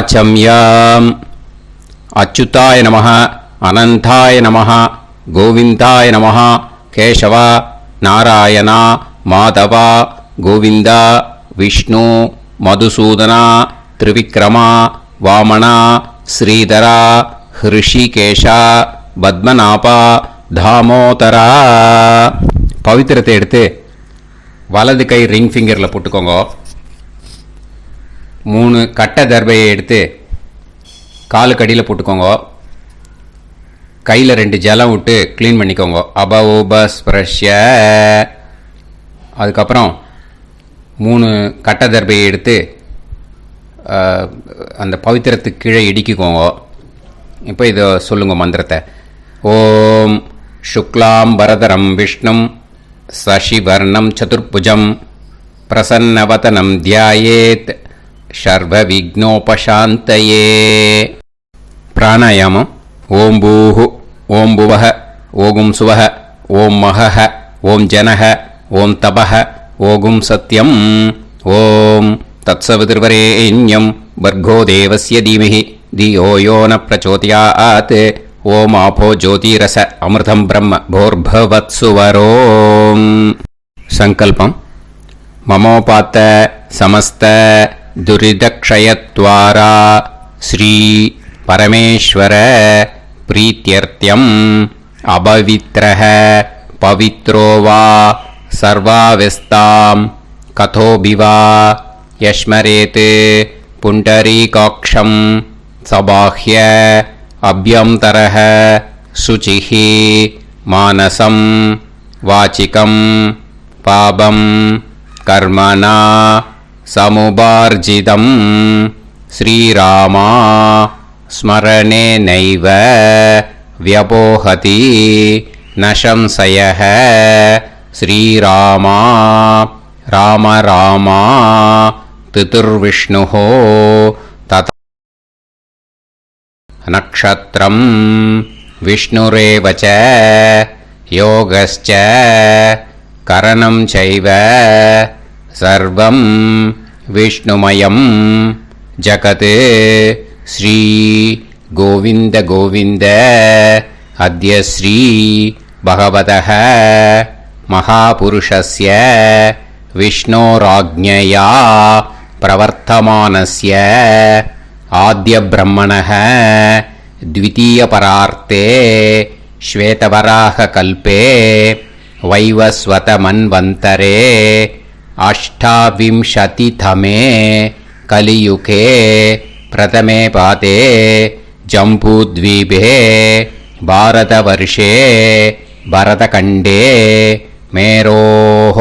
வாச்சம்யாம். அச்சுதாய நமः, அனந்தாய நமः, கோவிந்தாய நமः, கேசவா, நாராயணா, மாதவா, கோவிந்தா, விஷ்ணு, மதுசூதனா, திரிவிக்ரமா, வாமனா, ஸ்ரீதரா, ஹிருஷிகேஷா, பத்மநாபா, தாமோதரா. பவித்திரத்தை எடுத்து வலது கை ரிங் ஃபிங்கரில் போட்டுக்கோங்க. 3 கட்டை தர்பையை எடுத்து காலுக்கடியில் போட்டுக்கோங்க. கையில் 2 ஜலம் விட்டு க்ளீன் பண்ணிக்கோங்க. அபஓபஸ்பிரஷ்ய. அதுக்கப்புறம் 3 கட்டை தர்பையை எடுத்து அந்த பவித்திரத்துக்கு கீழே இடிக்கிக்கோங்க. இப்போ இதை சொல்லுங்க மந்திரத்தை. ஓம் சுக்லாம் வரதரம் விஷ்ணும் சசிவர்ணம் சதுர்புஜம் பிரசன்னவதனம் தியாயேத் சர்வ விக்னோபசாந்தயே. பிராணாயாமம். ஓம் பூஹு, ஓம் புவஹ, ஓகும் சுவஹ, ஓம் மஹஹ, ஓம் ஜனஹ, ஓம் தபஹ, ஓகும் சத்யம். ஓம் தத்சவிதுர்வரேண்யம் வர்கோ தேவஸ்ய தீமஹி தியோ யோ ந பிரச்சோதயாத். ஓம் ஆபோ ஜோதிரச அமிர்தம் பிரம்ம போர்பவத்சுவரோம். சங்கல்பம். மமோபாத்த சமஸ்த துரிதக்ஷயத்வாரா ஸ்ரீ பரமேஸ்வர பிரீத்யர்த்தியம் அபவித்ரஹ பவித்ரோ வா சர்வாவஸ்தாம் கதோபிவா யஸ்மரேத் புண்டரீகாக்ஷம் சபாஹ்ய அப்யந்தரஹ சுசிஹ மானசம் வாசிகம் பாபம் கர்மணா சமுபார்ஜிதம் ஸ்ரீராமா ஸ்மரணேனைவ வ்யபோஹதி ந சம்சயः. ஸ்ரீராமா ராம ராமா திதுர்விஷ்ணுः தத நக்ஷத்ரம் விஷ்ணுரேவ ச யோகஸ்ச கரணம் சைவ சர்வம் விஷ்ணுமயம் ஜகத். ஸ்ரீ கோவிந்த கோவிந்த அத்ய ஸ்ரீ பகவதः மகாபுருஷஸ்ய விஷ்ணோராஜ்ஞயா பிரவர்த்தமானஸ்ய ஆத்ய பிரம்மணः द्वितीयपरार्ते श्वेतवराहकल्पे वैवस्वतमन्वन्तरे अष्टाविंशतितमे कलियुगे प्रथमे पादे जम्बूद्वीपे भारतवर्षे भरतखण्डे मेरोः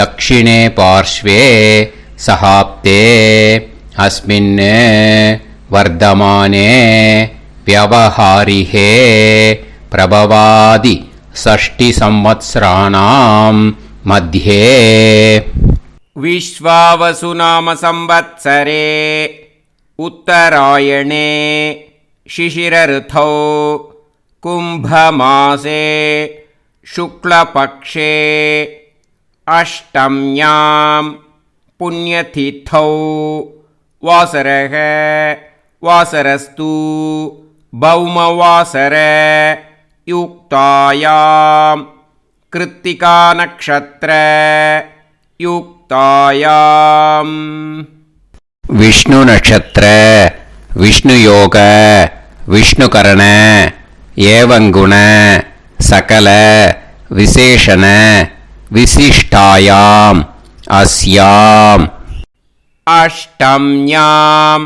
दक्षिणे पार्श्वे सहाब्दे अस्मिन् वर्धमाने व्यवहारिहे प्रभवादि 6 संवत्सराणां मध्ये विश्वावसु नाम संवत्सरे उत्तरायणे शिशिरऋतौ कुम्भमासे शुक्लपक्षे अष्टम्यां पुण्यतिथौ वासरः वासरस्तु भौमवासर युक्तायां कृत्तिका नक्षत्र युक्तायां विष्णु नक्षत्र विष्णु योग विष्णुकरण एवं गुण सकल विशेषण विशिष्टायां अस्याम् अष्टम्यां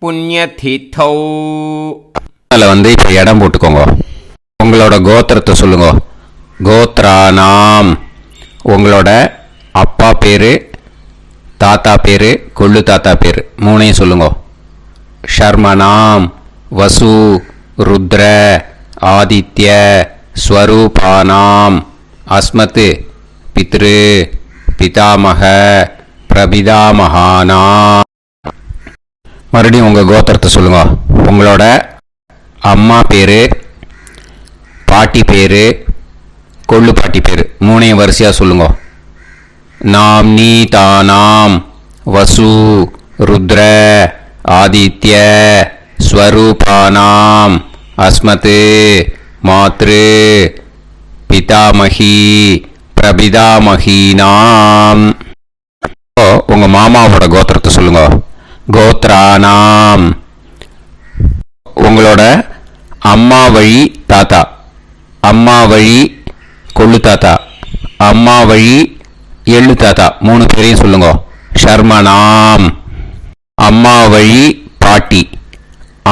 पुण्यतिथौ. அதில் வந்து இப்போ இடம் போட்டுக்கோங்க. உங்களோட கோத்திரத்தை சொல்லுங்க. கோத்ரானாம். உங்களோட அப்பா பேர், தாத்தா பேர், கொள்ளு தாத்தா பேர் 3ஐயும் சொல்லுங்க. ஷர்மனாம் வசு ருத்ர ஆதித்ய ஸ்வரூபானாம் அஸ்மத் பித்ரு பிதாமக பிரபிதாமகானா. மறுபடியும் உங்கள் கோத்திரத்தை சொல்லுங்க. உங்களோட அம்மா பேர், பாட்டி பேர், கொள்ளு பாட்டி பேர் 3ஐயும் வரிசையாக சொல்லுங்க. நாம் நீ தானாம் வசு ருத்ர ஆதித்ய ஸ்வரூபானாம் அஸ்மத் மாத்ரு பிதாமகி பிரபிதாமகீனாம். உங்க மாமாவோட கோத்திரத்தை சொல்லுங்க. கோத்ரானாம். உங்களோட அம்மா வழி தாத்தா, அம்மா வழி கொள்ளு தாத்தா, அம்மா வழி எள்ளு தாத்தா, 3 பேரையும் சொல்லுங்க. ஷர்மனாம். அம்மா வழி பாட்டி,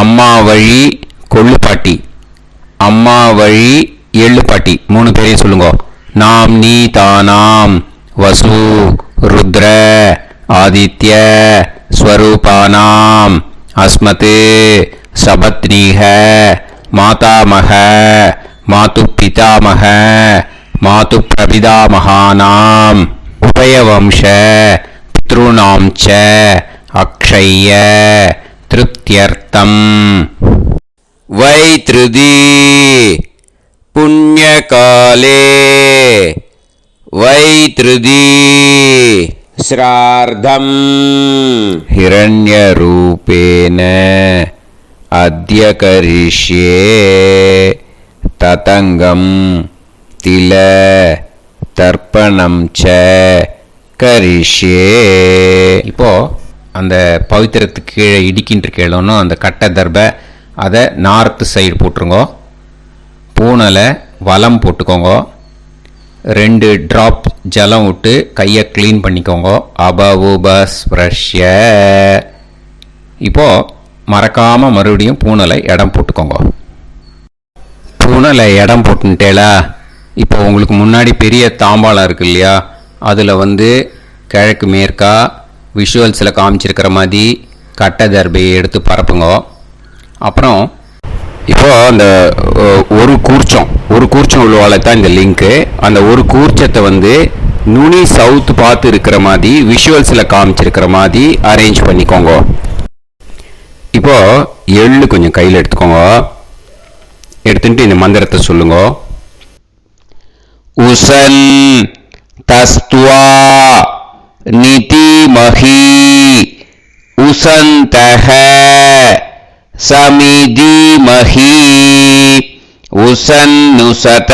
அம்மா வழி கொள்ளு பாட்டி, அம்மா வழி எள்ளு பாட்டி, 3 பேரையும் சொல்லுங்க. நாம் நீ தானாம் வசு ருத்ர ஆதித்ய ஸ்வரூபானாம் அஸ்மத் சபத்னீஹ மாதாமக மாது பிதாமக மாது பிரபிதாமகானாம் உபயவம்ச பித்ருணாம் ச அக்ஷய்ய திருப்தியர்த்தம். வைத்ருதி புண்ணியகாலே வைத்ருதி ஸ்ரார்த்தம் ஹிரண்யரூபேன அத்ய கரிஷ்யே ததங்கம் தில தர்ப்பணம் ச கரிஷ்யே. இப்போ அந்த பவித்திரத்துக்கு கீழே இடிக்கின்ற கேளணும் அந்த கட்டை தர்பை அதை நார்த்து சைடு போட்டுருங்க. பூனலை வலம் போட்டுக்கோங்க. 2 ட்ராப் ஜலம் விட்டு கையை க்ளீன் பண்ணிக்கோங்க. அபவுபஸ்ப்ரஷ்ய. இப்போது மறக்காமல் மறுபடியும் பூனலை இடம் போட்டுக்கோங்க. பூனலை இடம் போட்டுட்டேலா. இப்போ உங்களுக்கு முன்னாடி பெரிய தாம்பாளம் இருக்கு இல்லையா, அதில் கிழக்கு மேற்கா விஷுவல்ஸில் காமிச்சிருக்கிற மாதிரி கட்டை தர்பையை எடுத்து பரப்புங்க. அப்புறம் இப்போ அந்த ஒரு கூர்ச்சம் உள்ளவாளை தான் இந்த லிங்க்கு. அந்த ஒரு கூர்ச்சத்தை நுனி சவுத் பார்த்து இருக்கிற மாதிரி விஷுவல்ஸில் காமிச்சிருக்கிற மாதிரி அரேஞ்ச் பண்ணிக்கோங்க. இப்போ எள்ளு கொஞ்சம் கையில் எடுத்துக்கோங்க. எடுத்துட்டு இந்த மந்திரத்தை சொல்லுங்க. உசன் தஸ்துவா நிதிமஹி உசந்தஹ சமிதிமஹி உசன்னுசத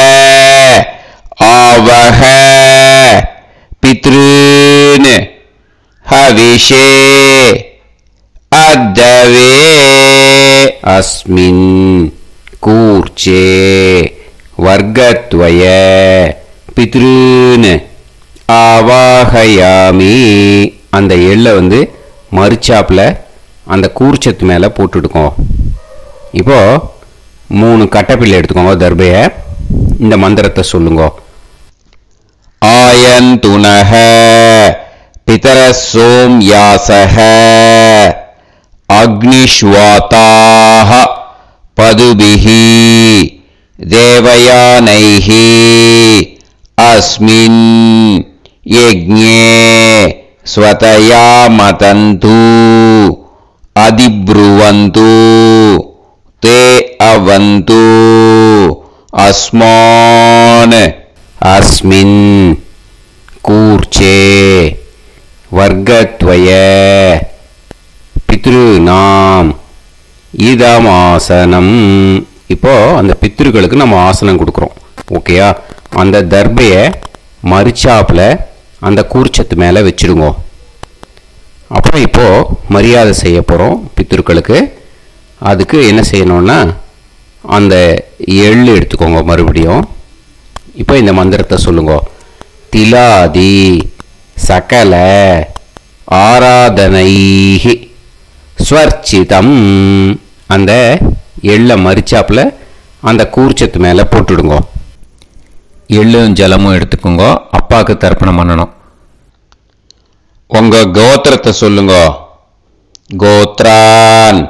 ஆவஹ பித்ருன் ஹவிஷே அத்தவே அஸ்மின் கூர்ச்சே வர்க்கத்வய பித்ருன் ஆவாஹயாமி. அந்த எள்ளை மறுச்சாப்பில் அந்த கூர்ச்சத்து மேலே போட்டுடுக்கோம். இப்போது 3 கட்டைப்பிள்ளை எடுத்துக்கோங்க தர்பையை. இந்த மந்திரத்தை சொல்லுங்க. ஆயந்துனஹ பிதர சோம்யாசஹ அக்னிஷ்வாதாஹ பதுபிஹி தேவயானைஹி அஸ்மின் யஜ்ஞே ஸ்வதயா மதந்து அதிப்ருவந்து தே அவது அஸ்மான் அஸ்மின் கூர்ச்சே வர்க்கத்வய பித்ருநாம் இதமாசனம். இப்போ அந்த பித்ருக்களுக்கு நம்ம ஆசனம் கொடுக்குறோம். ஓகேயா? அந்த தர்பையை மறுச்சாப்பில் அந்த கூர்ச்சத்து மேலே வச்சுடுங்க. அப்புறம் இப்போது மரியாதை செய்ய போகிறோம் பித்ருக்களுக்கு. அதுக்கு என்ன செய்யணும்னா அந்த எள்ளு எடுத்துக்கோங்க மறுபடியும். இப்போ இந்த மந்திரத்தை சொல்லுங்க. திலாதி சகல ஆராதனைஹி ஸ்வர்ச்சிதம். அந்த எள்ளை மரிச்சாப்பில் அந்த கூர்ச்சத்து மேலே போட்டுடுங்க. எள்ளும் ஜலமும் எடுத்துக்கோங்க. அப்பாவுக்கு தர்ப்பணம் பண்ணணும். உங்கள் கோத்திரத்தை சொல்லுங்க. கோத்ரான்.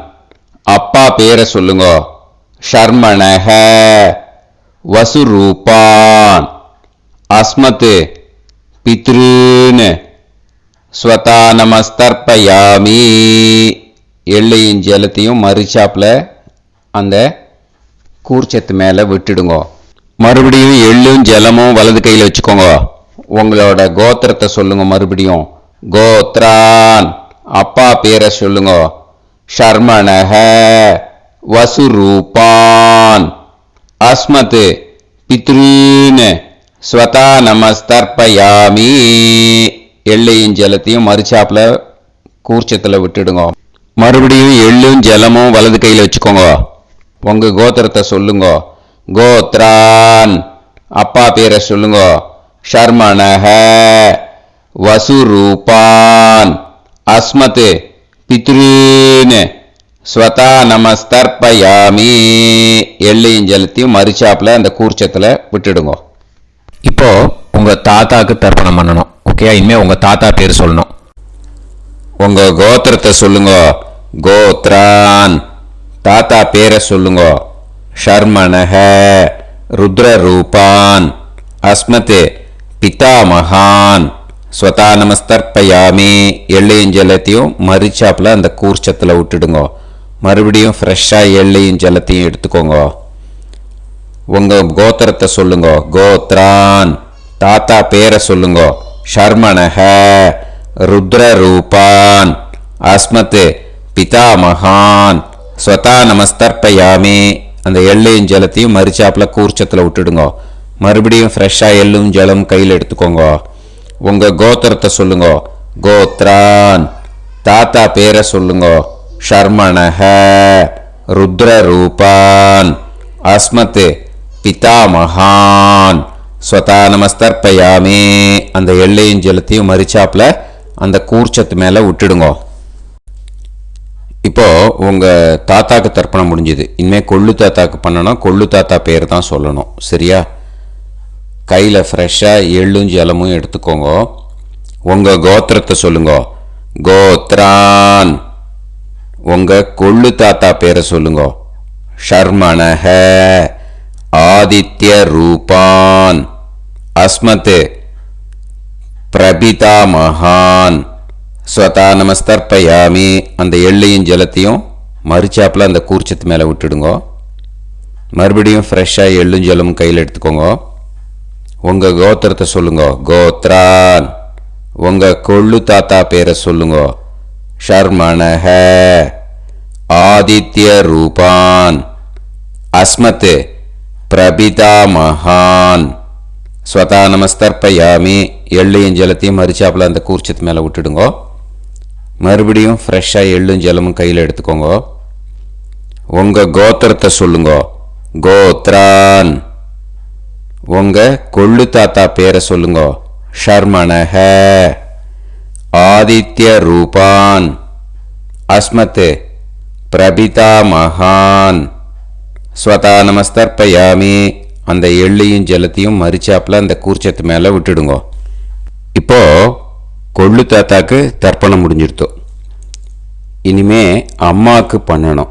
அப்பா பேரை சொல்லுங்க. ஷர்மணஹ வசுரூபான் அஸ்மத் பித்ருன் ஸ்வதானமஸ்தர்ப்பயாமி. எள்ளையும் ஜலத்தையும் மறுச்சாப்பில் அந்த கூர்ச்சத்து மேலே விட்டுடுங்க. மறுபடியும் எள்ளும் ஜலமும் வலது கையில் வச்சுக்கோங்க. உங்களோட கோத்திரத்தை சொல்லுங்க மறுபடியும். கோத்ரான். அப்பா பேரை சொல்லுங்க. ஷர்மணஹ வசுரூபான் அஸ்மத் பித்ரீன் ஸ்வதா நமஸ்தர்ப்பயாமி. எள்ளையும் ஜலத்தையும் மறுச்சாப்புல கூர்ச்சத்தில் விட்டுடுங்க. மறுபடியும் எள்ளும் ஜலமும் வலது கையில் வச்சுக்கோங்க. உங்க கோத்திரத்தை சொல்லுங்க. கோத்ரான் அப்பா பேரை சொல்லுங்க. ஷர்மணஹ வசுரூபான் அஸ்மத் பித்ரீன் ஸ்வதா நமஸ்தர்ப்பயாமி. எள்ளையும் ஜலத்தையும் மறுச்சாப்புல அந்த கூர்ச்சத்தில் விட்டுடுங்க. இப்போ உங்க தாத்தாக்கு தர்ப்பணம் பண்ணணும். ஓகே, இனிமே உங்க தாத்தா பேர் சொல்லணும். உங்க கோத்திரத்தை சொல்லுங்க. கோத்ரான் தாத்தா பேரை சொல்லுங்க. ஷர்மணஹ ருத்ரரூபான் அஸ்மத் பிதாமகான் ஸ்வதா நமஸ்தர்ப்பயாமி. எள்ளையும் ஜலத்தையும் மறுச்சாப்புல அந்த கூர்ச்சத்தில் விட்டுடுங்க. மறுபடியும் ஃப்ரெஷ்ஷாக எள்ளையும் ஜலத்தையும் எடுத்துக்கோங்க. உங்க கோத்திரத்தை சொல்லுங்க. கோத்ரான் தாத்தா பேரை சொல்லுங்க. ஷர்மணஹ ருத்ரரூபான் அஸ்மத் பிதாமகான் ஸ்வதா நமஸ்தர்ப்பயாமி. அந்த எள்ளையும் ஜலத்தையும் மறுச்சாப்புல கூர்ச்சத்தில் விட்டுடுங்க. மறுபடியும் ஃப்ரெஷ்ஷாக எள்ளும் ஜலம் கையில் எடுத்துக்கோங்க. உங்க கோத்திரத்தை சொல்லுங்க. கோத்ரான் தாத்தா பேரை சொல்லுங்க. ஷர்மணஹ ருத்ரரூபான் அஸ்மத் பிதாமகான் ஸ்வதா நமஸ்தர்ப்பயாமி. அந்த எள்ளையும் ஜலத்தையும் மறுச்சாப்புல அந்த கூர்ச்சத்து மேலே விட்டுடுங்க. இப்போ உங்க தாத்தாக்கு தர்ப்பணம் முடிஞ்சுது. இனிமேல் கொள்ளு தாத்தாக்கு பண்ணணும். கொள்ளு தாத்தா பேர் தான் சொல்லணும். சரியா? கையில் ஃப்ரெஷ்ஷாக எள்ளும் ஜலமும் எடுத்துக்கோங்க. உங்க கோத்திரத்தை சொல்லுங்க. கோத்ரான் உங்க கொள்ளு தாத்தா பேரை சொல்லுங்க. ஷர்மணஹ ஆதித்ய ரூபான் அஸ்மத் பிரபிதாமகான் ஸ்வதா நமஸ்தர்ப்பயாமி. அந்த எள்ளையும் ஜலத்தையும் மறுச்சாப்புல அந்த கூர்ச்சத்து மேலே விட்டுடுங்க. மறுபடியும் ஃப்ரெஷ்ஷாக எள்ளும் ஜலமும் கையில் எடுத்துக்கோங்க. உங்க கோத்திரத்தை சொல்லுங்க. கோத்ரான் உங்க கொள்ளு தாத்தா பேரை சொல்லுங்க. ஷர்மணஹ ஆதித்ய ரூபான் அஸ்மத் பிரபிதாமகான் ஸ்வதா நமஸ்தர்ப்பயாமி. எள்ளையும் ஜலத்தையும் மறுச்சாப்புல அந்த கூர்ச்சத்து மேலே விட்டுடுங்க. மறுபடியும் ஃப்ரெஷ்ஷாக எள்ளும் ஜலமும் கையில் எடுத்துக்கோங்க. உங்க கோத்திரத்தை சொல்லுங்க. கோத்ரான் உங்க கொள்ளு தாத்தா பேரை சொல்லுங்க. ஷர்மணஹ ஆதித்ய ரூபான் அஸ்மத் பிரபிதாமகான் ஸ்வதா நமஸ்தர்ப்பயாமி. அந்த எள்ளையும் ஜலத்தையும் மறுச்சாப்புல அந்த கூர்ச்சத்து மேலே விட்டுடுங்க. இப்போ கொள்ளு தாத்தாக்கு தர்ப்பணம் முடிஞ்சிருத்தோ. இனிமே அம்மாவுக்கு பண்ணணும்.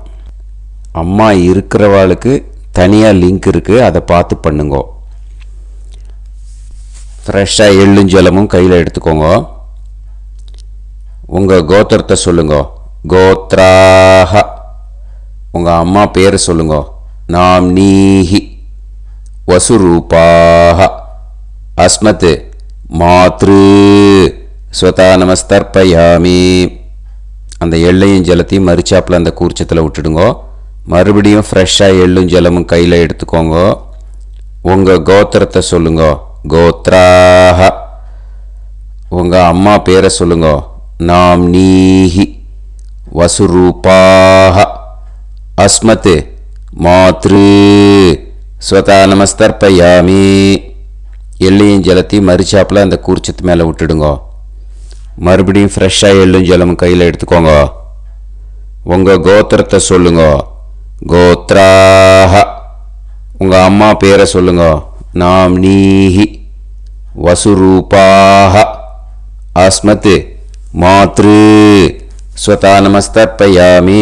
அம்மா இருக்கிறவாளுக்கு தனியாக லிங்க் இருக்குது, அதை பார்த்து பண்ணுங்க. ஃப்ரெஷ்ஷாக எள்ளும் ஜலமும் கையில் எடுத்துக்கோங்க. உங்கள் கோத்திரத்தை சொல்லுங்க. கோத்ராஹ உங்கள் அம்மா பேர் சொல்லுங்க. நாம் நீஹி வசுரூபாஹ அஸ்மத் மாத்ரு ஸ்வதா நமஸ்தர்ப்பயாமி. அந்த எள்ளையும் ஜலத்தையும் மறுச்சாப்புல அந்த கூர்ச்சத்தில் விட்டுடுங்க. மறுபடியும் ஃப்ரெஷ்ஷாக எள்ளும் ஜலமும் கையில் எடுத்துக்கோங்க. உங்கள் கோத்திரத்தை சொல்லுங்க. கோத்ராஹ உங்கள் அம்மா பேரை சொல்லுங்க. நாம் நீஹி வசுரூபாஹ அஸ்மத் மாத்ரு ஸ்வதா நமஸ்தர்ப்பயாமி. எள்ளையும் ஜலத்தையும் மறுச்சாப்புல அந்த கூர்ச்சத்து மேலே விட்டுடுங்க. மறுபடியும் ஃப்ரெஷ்ஷாக எள்ளும் ஜலமும் கையில் எடுத்துக்கோங்க. உங்கள் கோத்திரத்தை சொல்லுங்க. கோத்ராஹ உங்கள் அம்மா பேரை சொல்லுங்க. நாம் நீஹி வசுரூபாஹ அஸ்மத் மாத்ரு ஸ்வதா நமஸ்தர்ப்பயாமி.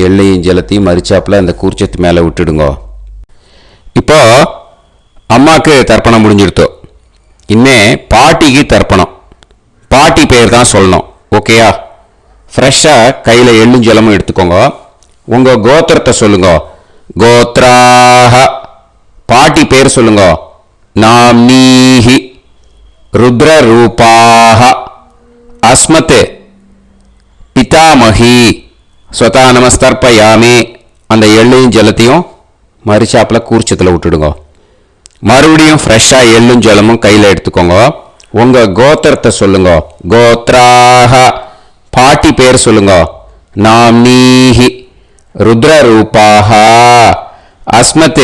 எள்ளையும் ஜலத்தையும் மறுச்சாப்புல அந்த கூர்ச்சத்து மேலே விட்டுடுங்க. இப்போ அம்மாவுக்கு தர்ப்பணம் முடிஞ்சிருத்தோ. இனிமே பாட்டிக்கு தர்ப்பணம். பாட்டி பேர் தான் சொல்லணும். ஓகேயா? ஃப்ரெஷ்ஷாக கையில் எள்ளும் ஜலமும் எடுத்துக்கோங்க. உங்கள் கோத்திரத்தை சொல்லுங்க. கோத்ராஹ பாட்டி பேர் சொல்லுங்க. நாம் நீஹி ருத்ரரூபாஹ அஸ்மத் பிதாமகி ஸ்வதா நமஸ்தர்ப்பயாமி அந்த எள்ளையும் ஜலத்தையும் மறிச்சாப்பில் கூர்ச்சத்தில் விட்டுடுங்க. மறுபடியும் ஃப்ரெஷ்ஷாக எள்ளும் ஜலமும் கையில் எடுத்துக்கோங்க. உங்கள் கோத்திரத்தை சொல்லுங்க. கோத்ராக பாட்டி பேர் சொல்லுங்க. நாம்னீஹி ருத்ரரூபாக அஸ்மத்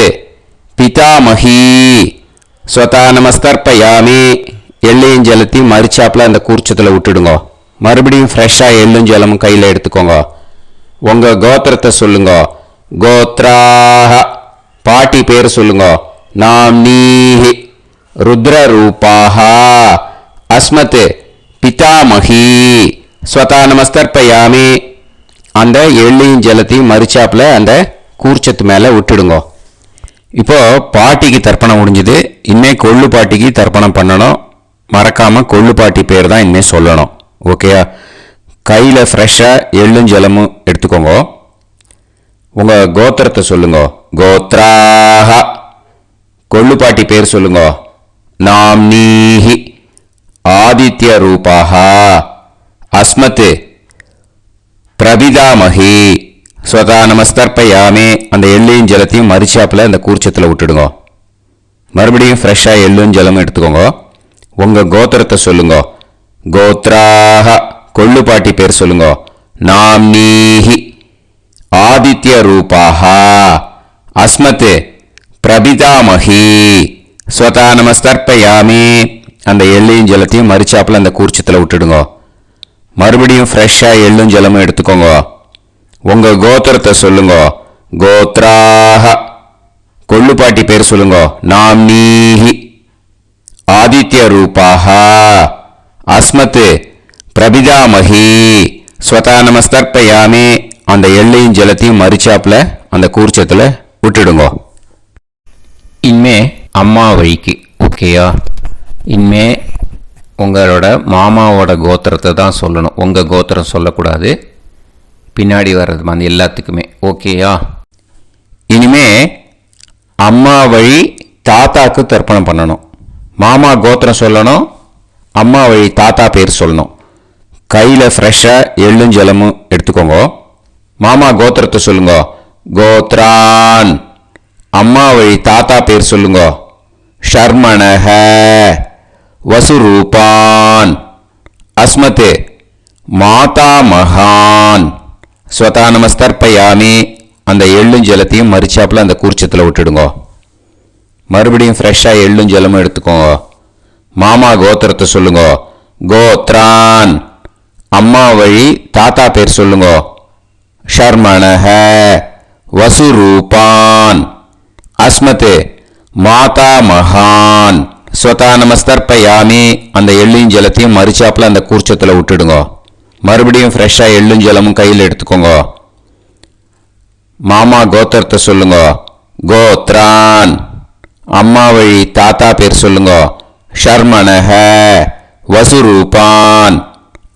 பிதாமஹி ஸ்வதா நமஸ்தர்ப்பயாமி எள்ளையும் ஜலத்தையும் மறிச்சாப்பில் அந்த கூர்ச்சத்தில் விட்டுடுங்க. மறுபடியும் ஃப்ரெஷ்ஷாக எள்ளும் ஜலமும் கையில் எடுத்துக்கோங்க. உங்கள் கோத்திரத்தை சொல்லுங்க. கோத்ராக பாட்டி பேர் சொல்லுங்க. நாம்னீஹி ருத்ரரூபாக அஸ்மத் பிதாமஹி ஸ்வதா நமஸ்தர்ப்பயாமி அந்த எள்ளையும் ஜலத்தையும் மறிச்சாப்பில் அந்த கூர்ச்சத்து மேலே விட்டுடுங்க. இப்போ பாட்டிக்கு தர்ப்பணம் முடிஞ்சுது. இனிமே கொள்ளு பாட்டிக்கு தர்ப்பணம் பண்ணணும். மறக்காமல் கொள்ளு பாட்டி பேர் தான் இனிமேல் சொல்லணும். ஓகேயா? கையில் ஃப்ரெஷ்ஷாக எள்ளும் ஜலமும் எடுத்துக்கோங்க. உங்கள் கோத்திரத்தை சொல்லுங்க. கோத்ராக கொள்ளு பாட்டி பேர் சொல்லுங்க. நாம்னீஹி ஆதித்ய ரூபாக அஸ்மத் பிரபிதாமஹி ஸ்வதா நமஸ்தர்ப்பயாமி அந்த எள்ளையும் ஜலத்தையும் மறிச்சாப்பில் அந்த கூர்ச்சத்தில் விட்டுடுங்க. மறுபடியும் ஃப்ரெஷ்ஷாக எள்ளும் ஜலமும் எடுத்துக்கோங்க. உங்கள் கோத்திரத்தை சொல்லுங்க. கோத்ராக கொள்ளு பாட்டி பேர் சொல்லுங்க. நாம்னீஹி ஆதித்ய ரூபாக அஸ்மத் பிரபிதாமஹி ஸ்வதா நமஸ்தர்ப்பயாமி அந்த எள்ளையும் ஜலத்தையும் மறிச்சாப்பில் அந்த கூர்ச்சத்தில் விட்டுடுங்க. மறுபடியும் ஃப்ரெஷ்ஷாக எள்ளும் ஜலமும் எடுத்துக்கோங்க. உங்கள் கோத்திரத்தை சொல்லுங்க. கோத்ராக கொள்ளு பாட்டி பேர் சொல்லுங்க. நாம்னீஹி ஆதித்ய ரூபாக அஸ்மத் பிரபிதாமஹி ஸ்வதா நமஸ்தர்ப்பயாமி அந்த எள்ளையும் ஜலத்தையும் மறிச்சாப்பில் அந்த கூர்ச்சத்தில் விட்டுடுங்க. இனிமே அம்மா வழிக்கு. ஓகேயா? இனிமே உங்களோட மாமாவோட கோத்திரத்தை தான் சொல்லணும். உங்கள் கோத்திரம் சொல்லக்கூடாது. பின்னாடி வர்றது வந்து எல்லாத்துக்குமே. ஓகேயா? இனிமே அம்மா வழி தாத்தாக்கு தர்ப்பணம் பண்ணணும். மாமா கோத்திரம் சொல்லணும். அம்மா வழி தாத்தா பேர் சொல்லணும். கையில் ஃப்ரெஷ்ஷாக எள்ளும் ஜலமும் எடுத்துக்கோங்க. மாமா கோத்திரத்தை சொல்லுங்க. கோத்ரான் அம்மா வழி தாத்தா பேர் சொல்லுங்க. ஷர்மணஹ வசுரூபான் அஸ்மத் மாதா மகான் ஸ்வதா நமஸ்தர்ப்பயாமி அந்த எள்ளும் ஜலத்தையும் மறிச்சாப்பில் அந்த கூர்ச்சத்தில் விட்டுடுங்க. மறுபடியும் ஃப்ரெஷ்ஷாக எள்ளும் ஜலமும் எடுத்துக்கோங்க. மாமா கோத்திரத்தை சொல்லுங்க. கோத்ரான் அம்மா வழி தாத்தா பேர் சொல்லுங்க. ஷர்மணஹ வசுரூபான் அஸ்மத் மாதா மகான் ஸ்வதா நமஸ்தர்ப்பயாமி அந்த எள்ளும் ஜலத்தையும் மறிச்சாப்பில் அந்த கூர்ச்சத்தில் விட்டுடுங்க. மறுபடியும் ஃப்ரெஷ்ஷாக எள்ளும் ஜலமும் கையில் எடுத்துக்கோங்க. மாமா கோத்திரத்தை சொல்லுங்க. கோத்ரான் அம்மா வழி தாத்தா பேர் சொல்லுங்க. ஷர்மணஹ வசுரூபான்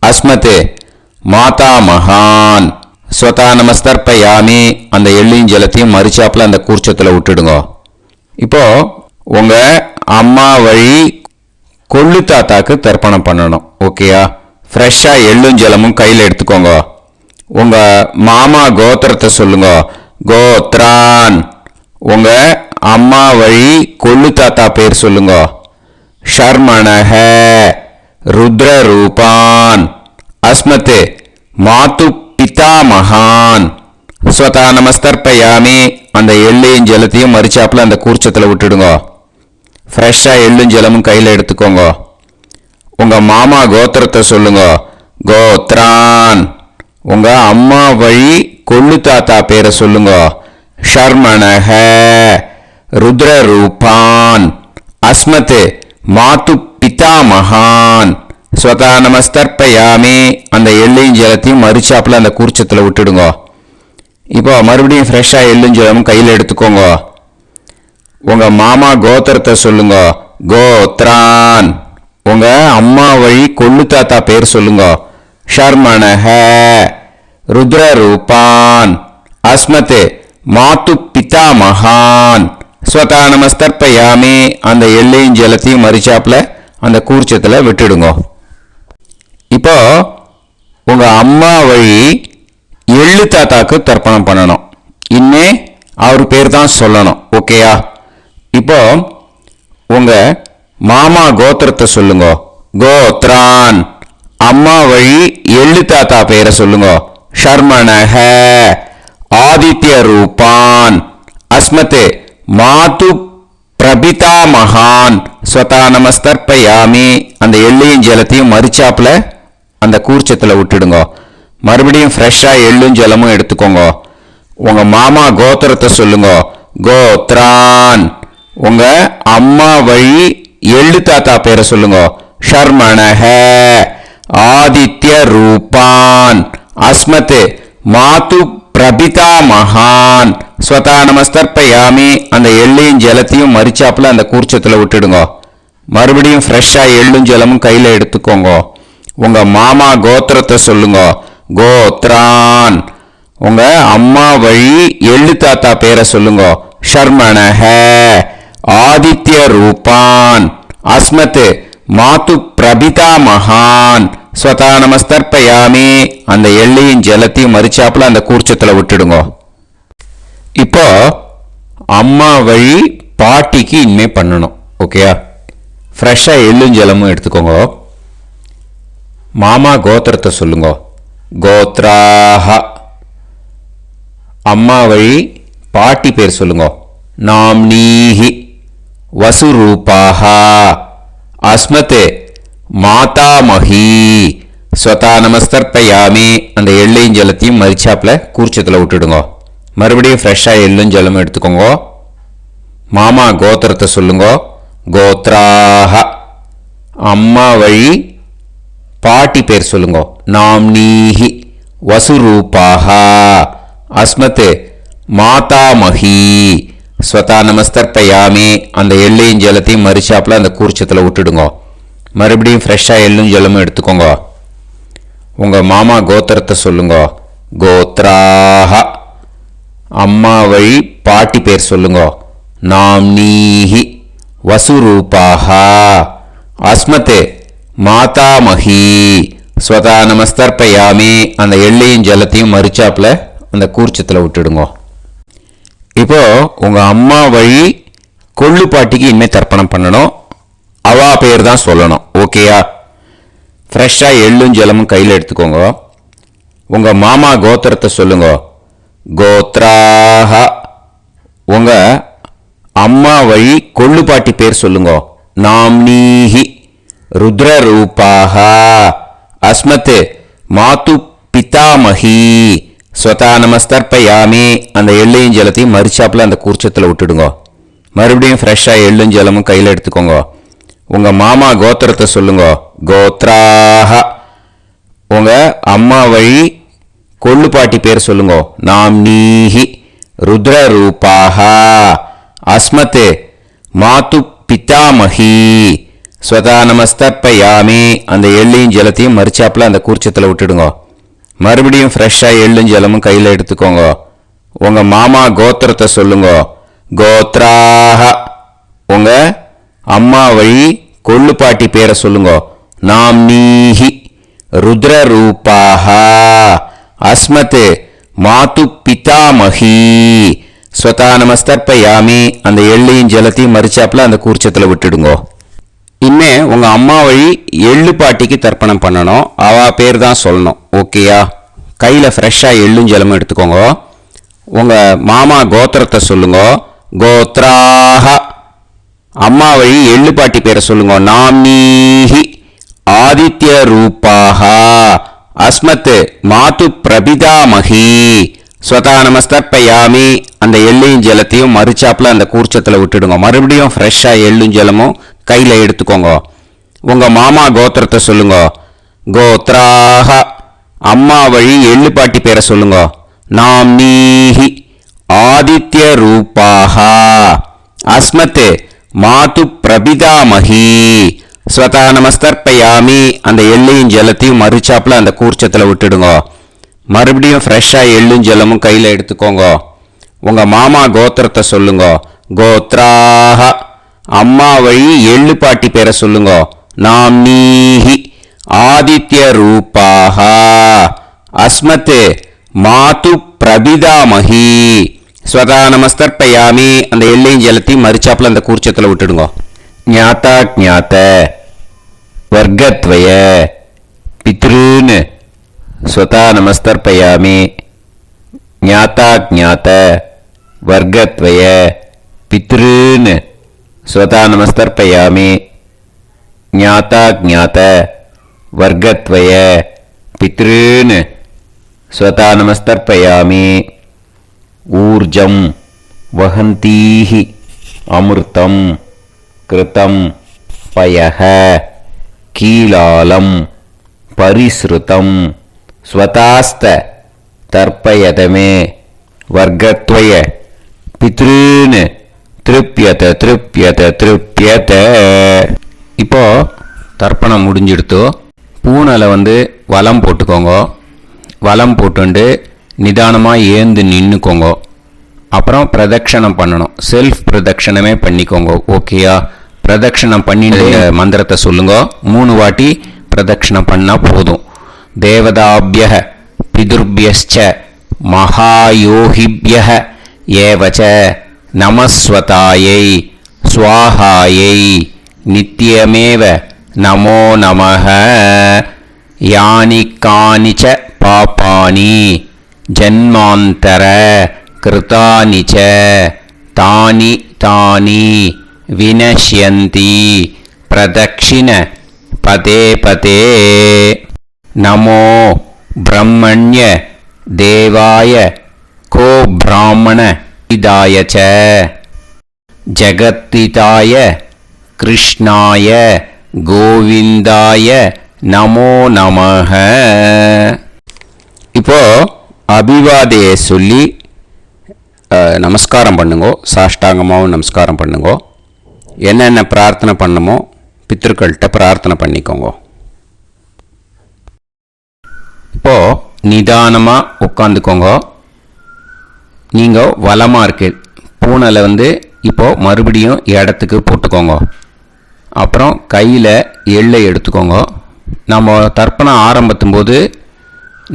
அஸ்மத் மாதா மகான் ஸ்வதா நமஸ்தர்ப்பயாமி அந்த எள்ளையும் ஜலத்தையும் மறிச்சாப்பில் அந்த கூர்ச்சத்தில் விட்டுடுங்க. இப்போ உங்கள் அம்மா வழி கொள்ளு தாத்தாக்கு தர்ப்பணம் பண்ணணும். ஓகேயா? ஃப்ரெஷ்ஷாக எள்ளும் ஜலமும் கையில் எடுத்துக்கோங்க. உங்கள் மாமா கோத்திரத்தை சொல்லுங்க. கோத்ரான் உங்கள் அம்மா வழி கொள்ளு தாத்தா பேர் சொல்லுங்க. ஷர்மணஹ ருத்ரரூபான் அஸ்மத் மாது பிதாமகான் ஸ்வதா நமஸ்தர்ப்பயாமி அந்த எள்ளையும் ஜலத்தையும் மறிச்சாப்பில் அந்த கூர்ச்சத்தில் விட்டுடுங்க. ஃப்ரெஷ்ஷாக எள்ளும் ஜலமும் கையில் எடுத்துக்கோங்க. உங்கள் மாமா கோத்திரத்தை சொல்லுங்க. கோத்ரான் உங்கள் அம்மா வழி கொள்ளு தாத்தா பேரை சொல்லுங்க. ஷர்மணஹ ருத்ரரூபான் அஸ்மத் மாது பிதாமகான் ஸ்வதா நமஸ்தர்ப்பயாமி அந்த எள்ளையும் ஜலத்தையும் மறிச்சாப்பில் அந்த கூர்ச்சத்தில் விட்டுடுங்க. இப்போ மறுபடியும் ஃப்ரெஷ்ஷாக எள்ளும் ஜலமும் கையில் எடுத்துக்கோங்க. உங்கள் மாமா கோத்திரத்தை சொல்லுங்க. கோத்ரான் உங்கள் அம்மா வழி கொள்ளு தாத்தா பேர் சொல்லுங்க. ஷர்மணஹ ருத்ரரூபான் அஸ்மத் மாது பிதாமகான் ஸ்வதா நமஸ்தர்ப்பயாமி அந்த எள்ளையும் ஜலத்தையும் மறிச்சாப்பில் அந்த கூர்ச்சத்தில் விட்டுடுங்க. இப்போ உங்கள் அம்மா வழி எள்ளு தாத்தாக்கு தர்ப்பணம் பண்ணணும். இனிமே அவர் பேர் தான் சொல்லணும். ஓகேயா? இப்போ உங்க மாமா கோத்திரத்தை சொல்லுங்க. கோத்ரான். அம்மா வழி எள்ளு தாத்தா பேரை சொல்லுங்க. ஷர்மணஹ. ஆதித்ய ரூபான். அஸ்மதே மாது பிரபிதா மகான் ஸ்வதா நமஸ்தர்ப்பயாமி. அந்த எள்ளையும் ஜலத்தையும் மறிச்சாப்புல அந்த கூர்ச்சத்தில் விட்டுடுங்க. மறுபடியும் ஃப்ரெஷ்ஷா எள்ளும் ஜலமும் எடுத்துக்கோங்க. உங்க மாமா கோத்திரத்தை சொல்லுங்க. கோத்ரான். உங்க அம்மா வழி எள்ளு தாத்தா பேரை சொல்லுங்க. ஷர்மணஹ. ஆதித்ய ரூபான். அஸ்மத் மாது பிரபிதா மகான் ஸ்வதா நமஸ்தர்ப்பயாமி. அந்த எள்ளையும் ஜலத்தையும் மறிச்சாப்புல அந்த கூர்ச்சத்தில் விட்டுடுங்க. மறுபடியும் ஃப்ரெஷ்ஷா எள்ளும் ஜலமும் கையில எடுத்துக்கோங்க. உங்க மாமா கோத்திரத்தை சொல்லுங்க. கோத்ரான். உங்க அம்மா வழி எள்ளு தாத்தா பேரை சொல்லுங்க. ஷர்மணஹ. ஆதித்ய ரூபான். அஸ்மத் மாது பிரபிதா மகான் ஸ்வதா நமஸ்தர்ப்பயாமி. அந்த எள்ளையும் ஜலத்தையும் மறிச்சாப்புல அந்த கூர்ச்சத்தில் விட்டுடுங்க. இப்போ அம்மா வழி பாட்டிக்கு இனிமே பண்ணணும். ஓகேயா? ஃப்ரெஷ்ஷா எள்ளும் ஜலமும் எடுத்துக்கோங்க. மாமா கோத்திரத்தை சொல்லுங்க. கோத்ராஹ. அம்மா வழி பாட்டி பேர் சொல்லுங்க. நாம்னீஹி. வசுரூபாஹ. அஸ்மத் மாதாமஹி ஸ்வதா நமஸ்தர்ப்பயாமி. அந்த எள்ளையும் ஜலத்தையும் மறிச்சாப்புல கூர்ச்சத்தில் விட்டுடுங்க. மறுபடியும் ஃப்ரெஷ்ஷா எள்ளும் ஜலமும் எடுத்துக்கோங்க. மாமா கோத்திரத்தை சொல்லுங்க. கோத்ராஹ. அம்மா வழி பாட்டி பேர் சொல்லுங்க. நாம்னீஹி. வசுரூபாஹ. அஸ்மத் மாதாமஹி ஸ்வதா நமஸ்தர்ப்பயாமி. அந்த எள்ளையும் ஜலத்தையும் மறிச்சாப்புல அந்த கூர்ச்சத்தில் விட்டுடுங்க. மறுபடியும் ஃப்ரெஷ்ஷா எள்ளும் ஜலமும் எடுத்துக்கோங்க. உங்க மாமா கோத்திரத்தை சொல்லுங்க. கோத்ராஹ. அம்மா வழி பாட்டி பேர் சொல்லுங்க. நாம்னீஹி. வசுரூபாஹ. அஸ்மத் மாதாமஹி ஸ்வதா நமஸ்தர்ப்பயாமி. அந்த எள்ளையும் ஜலத்தையும் மறிச்சாப்புல அந்த கூர்ச்சத்தில் விட்டுடுங்க. இப்போ உங்க அம்மா வழி கொள்ளு பாட்டிக்கு இனிமே தர்ப்பணம் பண்ணணும். அவா பேர் தான் சொல்லணும். ஓகேயா? ஃப்ரெஷ்ஷா எள்ளும் ஜலமும் கையில் எடுத்துக்கோங்க. உங்க மாமா கோத்திரத்தை சொல்லுங்க. கோத்ராஹ. உங்க அம்மா வழி கொள்ளு பாட்டி பேர் சொல்லுங்க. நாம்னீஹி. ருத்ரரூபாஹ. அஸ்மத் மாது பிதாமஹி ஸ்வதா நமஸ்தர்ப்பயாமி. அந்த எள்ளையும் ஜலத்தையும் மறிச்சாப்புல அந்த கூர்ச்சத்தில் விட்டுடுங்க. மறுபடியும் ஃப்ரெஷ்ஷா எள்ளும் ஜலமும் கையில் எடுத்துக்கோங்க. உங்க மாமா கோத்திரத்தை சொல்லுங்க. கோத்ராஹ. உங்க அம்மா வழி கொள்ளு பாட்டி பேர் சொல்லுங்க. நாம்னீஹி. ருத்ரரூபாஹ. அஸ்மத் மாது பிதாமஹி ஸ்வதா நமஸ்தர்ப்பயாமி. அந்த எள்ளையும் ஜலத்தையும் மறிச்சாப்புல அந்த கூர்ச்சத்தில் விட்டுடுங்க. மறுபடியும் ஃப்ரெஷ்ஷா எள்ளும் ஜலமும் கையில் எடுத்துக்கோங்க. உங்க மாமா கோத்திரத்தை சொல்லுங்க. கோத்ராஹ. உங்க அம்மா வழி கொள்ளு பாட்டி பேரை சொல்லுங்க. நாம்னீஹி. ருத்ரரூபாஹ. அஸ்மத் மாது பிதாமஹி ஸ்வதா நமஸ்தர்ப்பயாமி. அந்த எள்ளையும் ஜலத்தையும் மறிச்சாப்புல அந்த கூர்ச்சத்தில் விட்டுடுங்க. இனிமே உங்க அம்மா வழி எள்ளு பாட்டிக்கு தர்ப்பணம் பண்ணணும். அவா பேர் தான் சொல்லணும். ஓகேயா? கையில ஃப்ரெஷ்ஷா எள்ளும் ஜலமும் எடுத்துக்கோங்க. உங்க மாமா கோத்திரத்தை சொல்லுங்க. கோத்ராஹ. அம்மா வழி எள்ளு பாட்டி பேரை சொல்லுங்க. நாம்னீஹி. ஆதித்ய ரூபாஹ. அஸ்மத் மாது பிரபிதாமஹி ஸ்வதா நமஸ்தர்ப்பயாமி. அந்த எள்ளையும் ஜலத்தையும் மறிச்சாப்புல அந்த கூர்ச்சத்தில் விட்டுடுங்க. மறுபடியும் ஃப்ரெஷ்ஷா எள்ளும் ஜலமும் கையில எடுத்துக்கோங்க. உங்க மாமா கோத்திரத்தை சொல்லுங்க. கோத்ராஹ. அம்மா வழி எள்ளு பாட்டி பேரை சொல்லுங்க. நாம்னீஹி. ஆதித்ய ரூபாஹ. அஸ்மத் மாது பிரபிதாமஹி ஸ்வதா நமஸ்தர்ப்பயாமி. அந்த எள்ளையும் ஜலத்தையும் மறிச்சாப்புல அந்த கூர்ச்சத்தில் விட்டுடுங்க. மறுபடியும் ஃப்ரெஷ்ஷா எள்ளும் ஜலமும் கையில எடுத்துக்கோங்க. உங்க மாமா கோத்திரத்தை சொல்லுங்க. கோத்ராஹ. அம்மா வழி எள்ளு பாட்டி பேரை சொல்லுங்க. நாம்னீஹி. ஆதித்ய ரூபாஹ. அஸ்மத் மாது பிரபிதாமகி ஸ்வதா நமஸ்தர்ப்பயாமி. அந்த எல்லையும் ஜலத்தையும் மறிச்சாப்புல அந்த கூர்ச்சத்தில் விட்டுடுங்க. ஞாதா ஞாத வர்க்கத்வய பித்ருன்னு ஸ்வதா நமஸ்தர்ப்பயாமி. ஞாதா ஞாத வர்க்கத்வய பித்ருன்னு ஸ்வதா நமஸ்தர்ப்பயாமி. ஞாதா ஞாத வர்க்கத்வய பித்ருன்னு ஸ்வதா நமஸ்தர்ப்பயாமி. ஊர்ஜம் வஹந்தீஹி அமிர்தம் கிருதம் பயஹ கீலாலம் பரிஸ்ருதம் ஸ்வதாஸ்த தர்ப்பயதமே வர்க்கத்வய பித்ருன்னு திருப்யத திருப்யத திருப்யத. இப்போ தர்ப்பணம் முடிஞ்சிடுத்தோ பூனலை வலம் போட்டுக்கோங்க. வலம் போட்டுண்டு நிதானமாக ஏந்து நின்றுக்கோங்க. அப்புறம் பிரதட்சணம் பண்ணணும். செல்ஃப் பிரதட்சணமே பண்ணிக்கோங்க. ஓகேயா? பிரதட்சணம் பண்ணிட்டு மந்திரத்தை சொல்லுங்க. 3 வாட்டி பிரதட்சணம் பண்ணால் போதும். தேவதாபிய பிதுர்பியச்ச மகாயோகிபிய ஏவச்ச நமஸ்வதாயை ஸ்வாஹாயை நித்யமேவ நமோ நமஹ. யானி கானிச்ச பாபானி ஜன்மாந்தர கிருதானி ச தானி தானி வினஷ்யந்தி பிரதக்ஷிண பதே பதே. நமோ பிரம்மண்ய தேவாய கோ பிராமண இதாய ச ஜகத்திதாய கிருஷ்ணாய கோவிந்தாய நமோ நமஹ. இப்போ அபிவாதையை சொல்லி நமஸ்காரம் பண்ணுங்கோ. சாஷ்டாங்கமாகவும் நமஸ்காரம் பண்ணுங்கோ. என்னென்ன பிரார்த்தனை பண்ணமோ பித்ருக்கள்கிட்ட பிரார்த்தனை பண்ணிக்கோங்க. இப்போ நிதானமாக உட்காந்துக்கோங்க. நீங்கள் வலமாக இருக்கு பூனலை இப்போ மறுபடியும் இடத்துக்கு போட்டுக்கோங்க. அப்புறம் கையில் எள்ளை எடுத்துக்கோங்க. நம்ம தர்ப்பணம் ஆரம்பித்தும் போது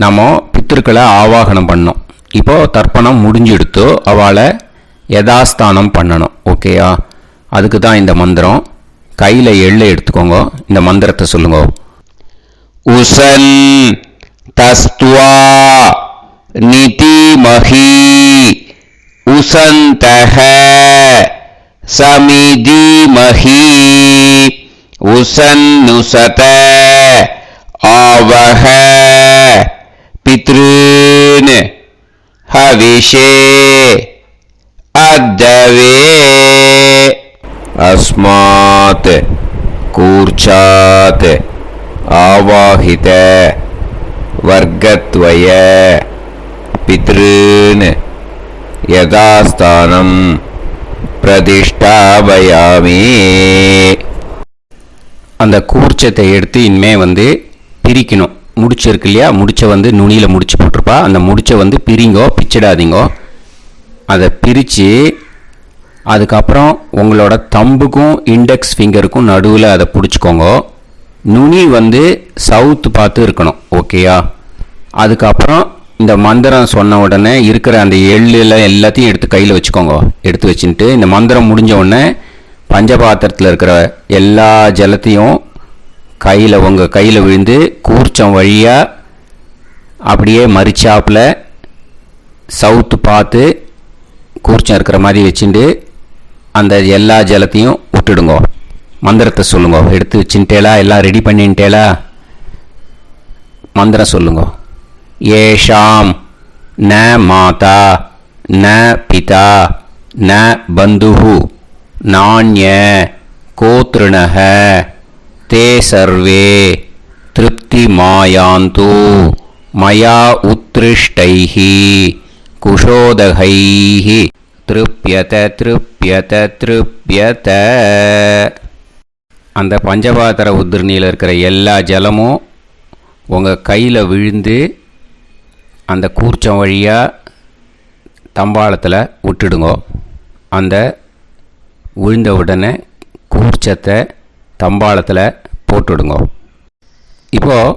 நம்ம பித்திருக்களை ஆவாகனம் பண்ணோம். இப்போது தர்ப்பணம் முடிஞ்செடுத்து அவளை யதாஸ்தானம் பண்ணணும். ஓகேயா? அதுக்கு தான் இந்த மந்திரம். கையில் எள்ளை எடுத்துக்கோங்க. இந்த மந்திரத்தை சொல்லுங்க. உசன் தஸ்துவா நிதிமஹி உசந்தஹ சமிதிமஹி உசன்னுசத ஆவஹ பித்ருன் ஹவிஷே அத்தவே. அஸ்மாத் கூர்ச்சாத் ஆவாஹித வர்க்கத்வய பித்ருன் யதாஸ்தானம் பிரதிஷ்டாபயாமி. அந்த கூர்ச்சத்தை எடுத்து இனிமே பிரிக்கணும். முடிச்சு இருக்கு இல்லையா? முடிச்சை நுனியில் முடிச்சு போட்டிருப்பா. அந்த முடிச்சை பிரிங்கோ, பிச்சிடாதீங்கோ. அதை பிரித்து அதுக்கப்புறம் உங்களோட தம்புக்கும் இண்டெக்ஸ் ஃபிங்கருக்கும் நடுவில் அதை பிடிச்சிக்கோங்க. நுனி சவுத்து பார்த்து இருக்கணும். ஓகேயா? அதுக்கப்புறம் இந்த மந்திரம் சொன்ன உடனே இருக்கிற அந்த எள்ளில் எல்லாத்தையும் எடுத்து கையில் வச்சுக்கோங்க. எடுத்து வச்சுட்டு இந்த மந்திரம் முடிஞ்ச உடனே பஞ்சபாத்திரத்தில் இருக்கிற எல்லா ஜலத்தையும் உங்கள் கையில் விழுந்து கூர்ச்சம் வழியாக அப்படியே மறிச்சாப்பில் சவுத்து பார்த்து கூர்ச்சம் இருக்கிற மாதிரி வச்சுட்டு அந்த எல்லா ஜலத்தையும் விட்டுடுங்க. மந்திரத்தை சொல்லுங்க. எடுத்து வச்சுட்டேலா? எல்லாம் ரெடி பண்ணிட்டேலா? மந்திரம் சொல்லுங்க. ஏஷாம் ந மாதா ந பிதா ந பந்துஹு நாண்ய கோத்ருணஹ தே சர்வே திருப்தி மாயாந்து மயா உத்ருஷ்டைஹி குஷோதகைஹி திருப்யத திருப்யத திருப்யத. அந்த பஞ்சபாத்திர உதிர்ணியில் இருக்கிற எல்லா ஜலமும் உங்கள் கையில் விழுந்து அந்த கூர்ச்சம் வழியாக தம்பாளத்தில் விட்டுடுங்க. அந்த விழுந்த உடனே கூர்ச்சத்தை தம்பாளத்தில் போட்டுடுங்க. இப்போது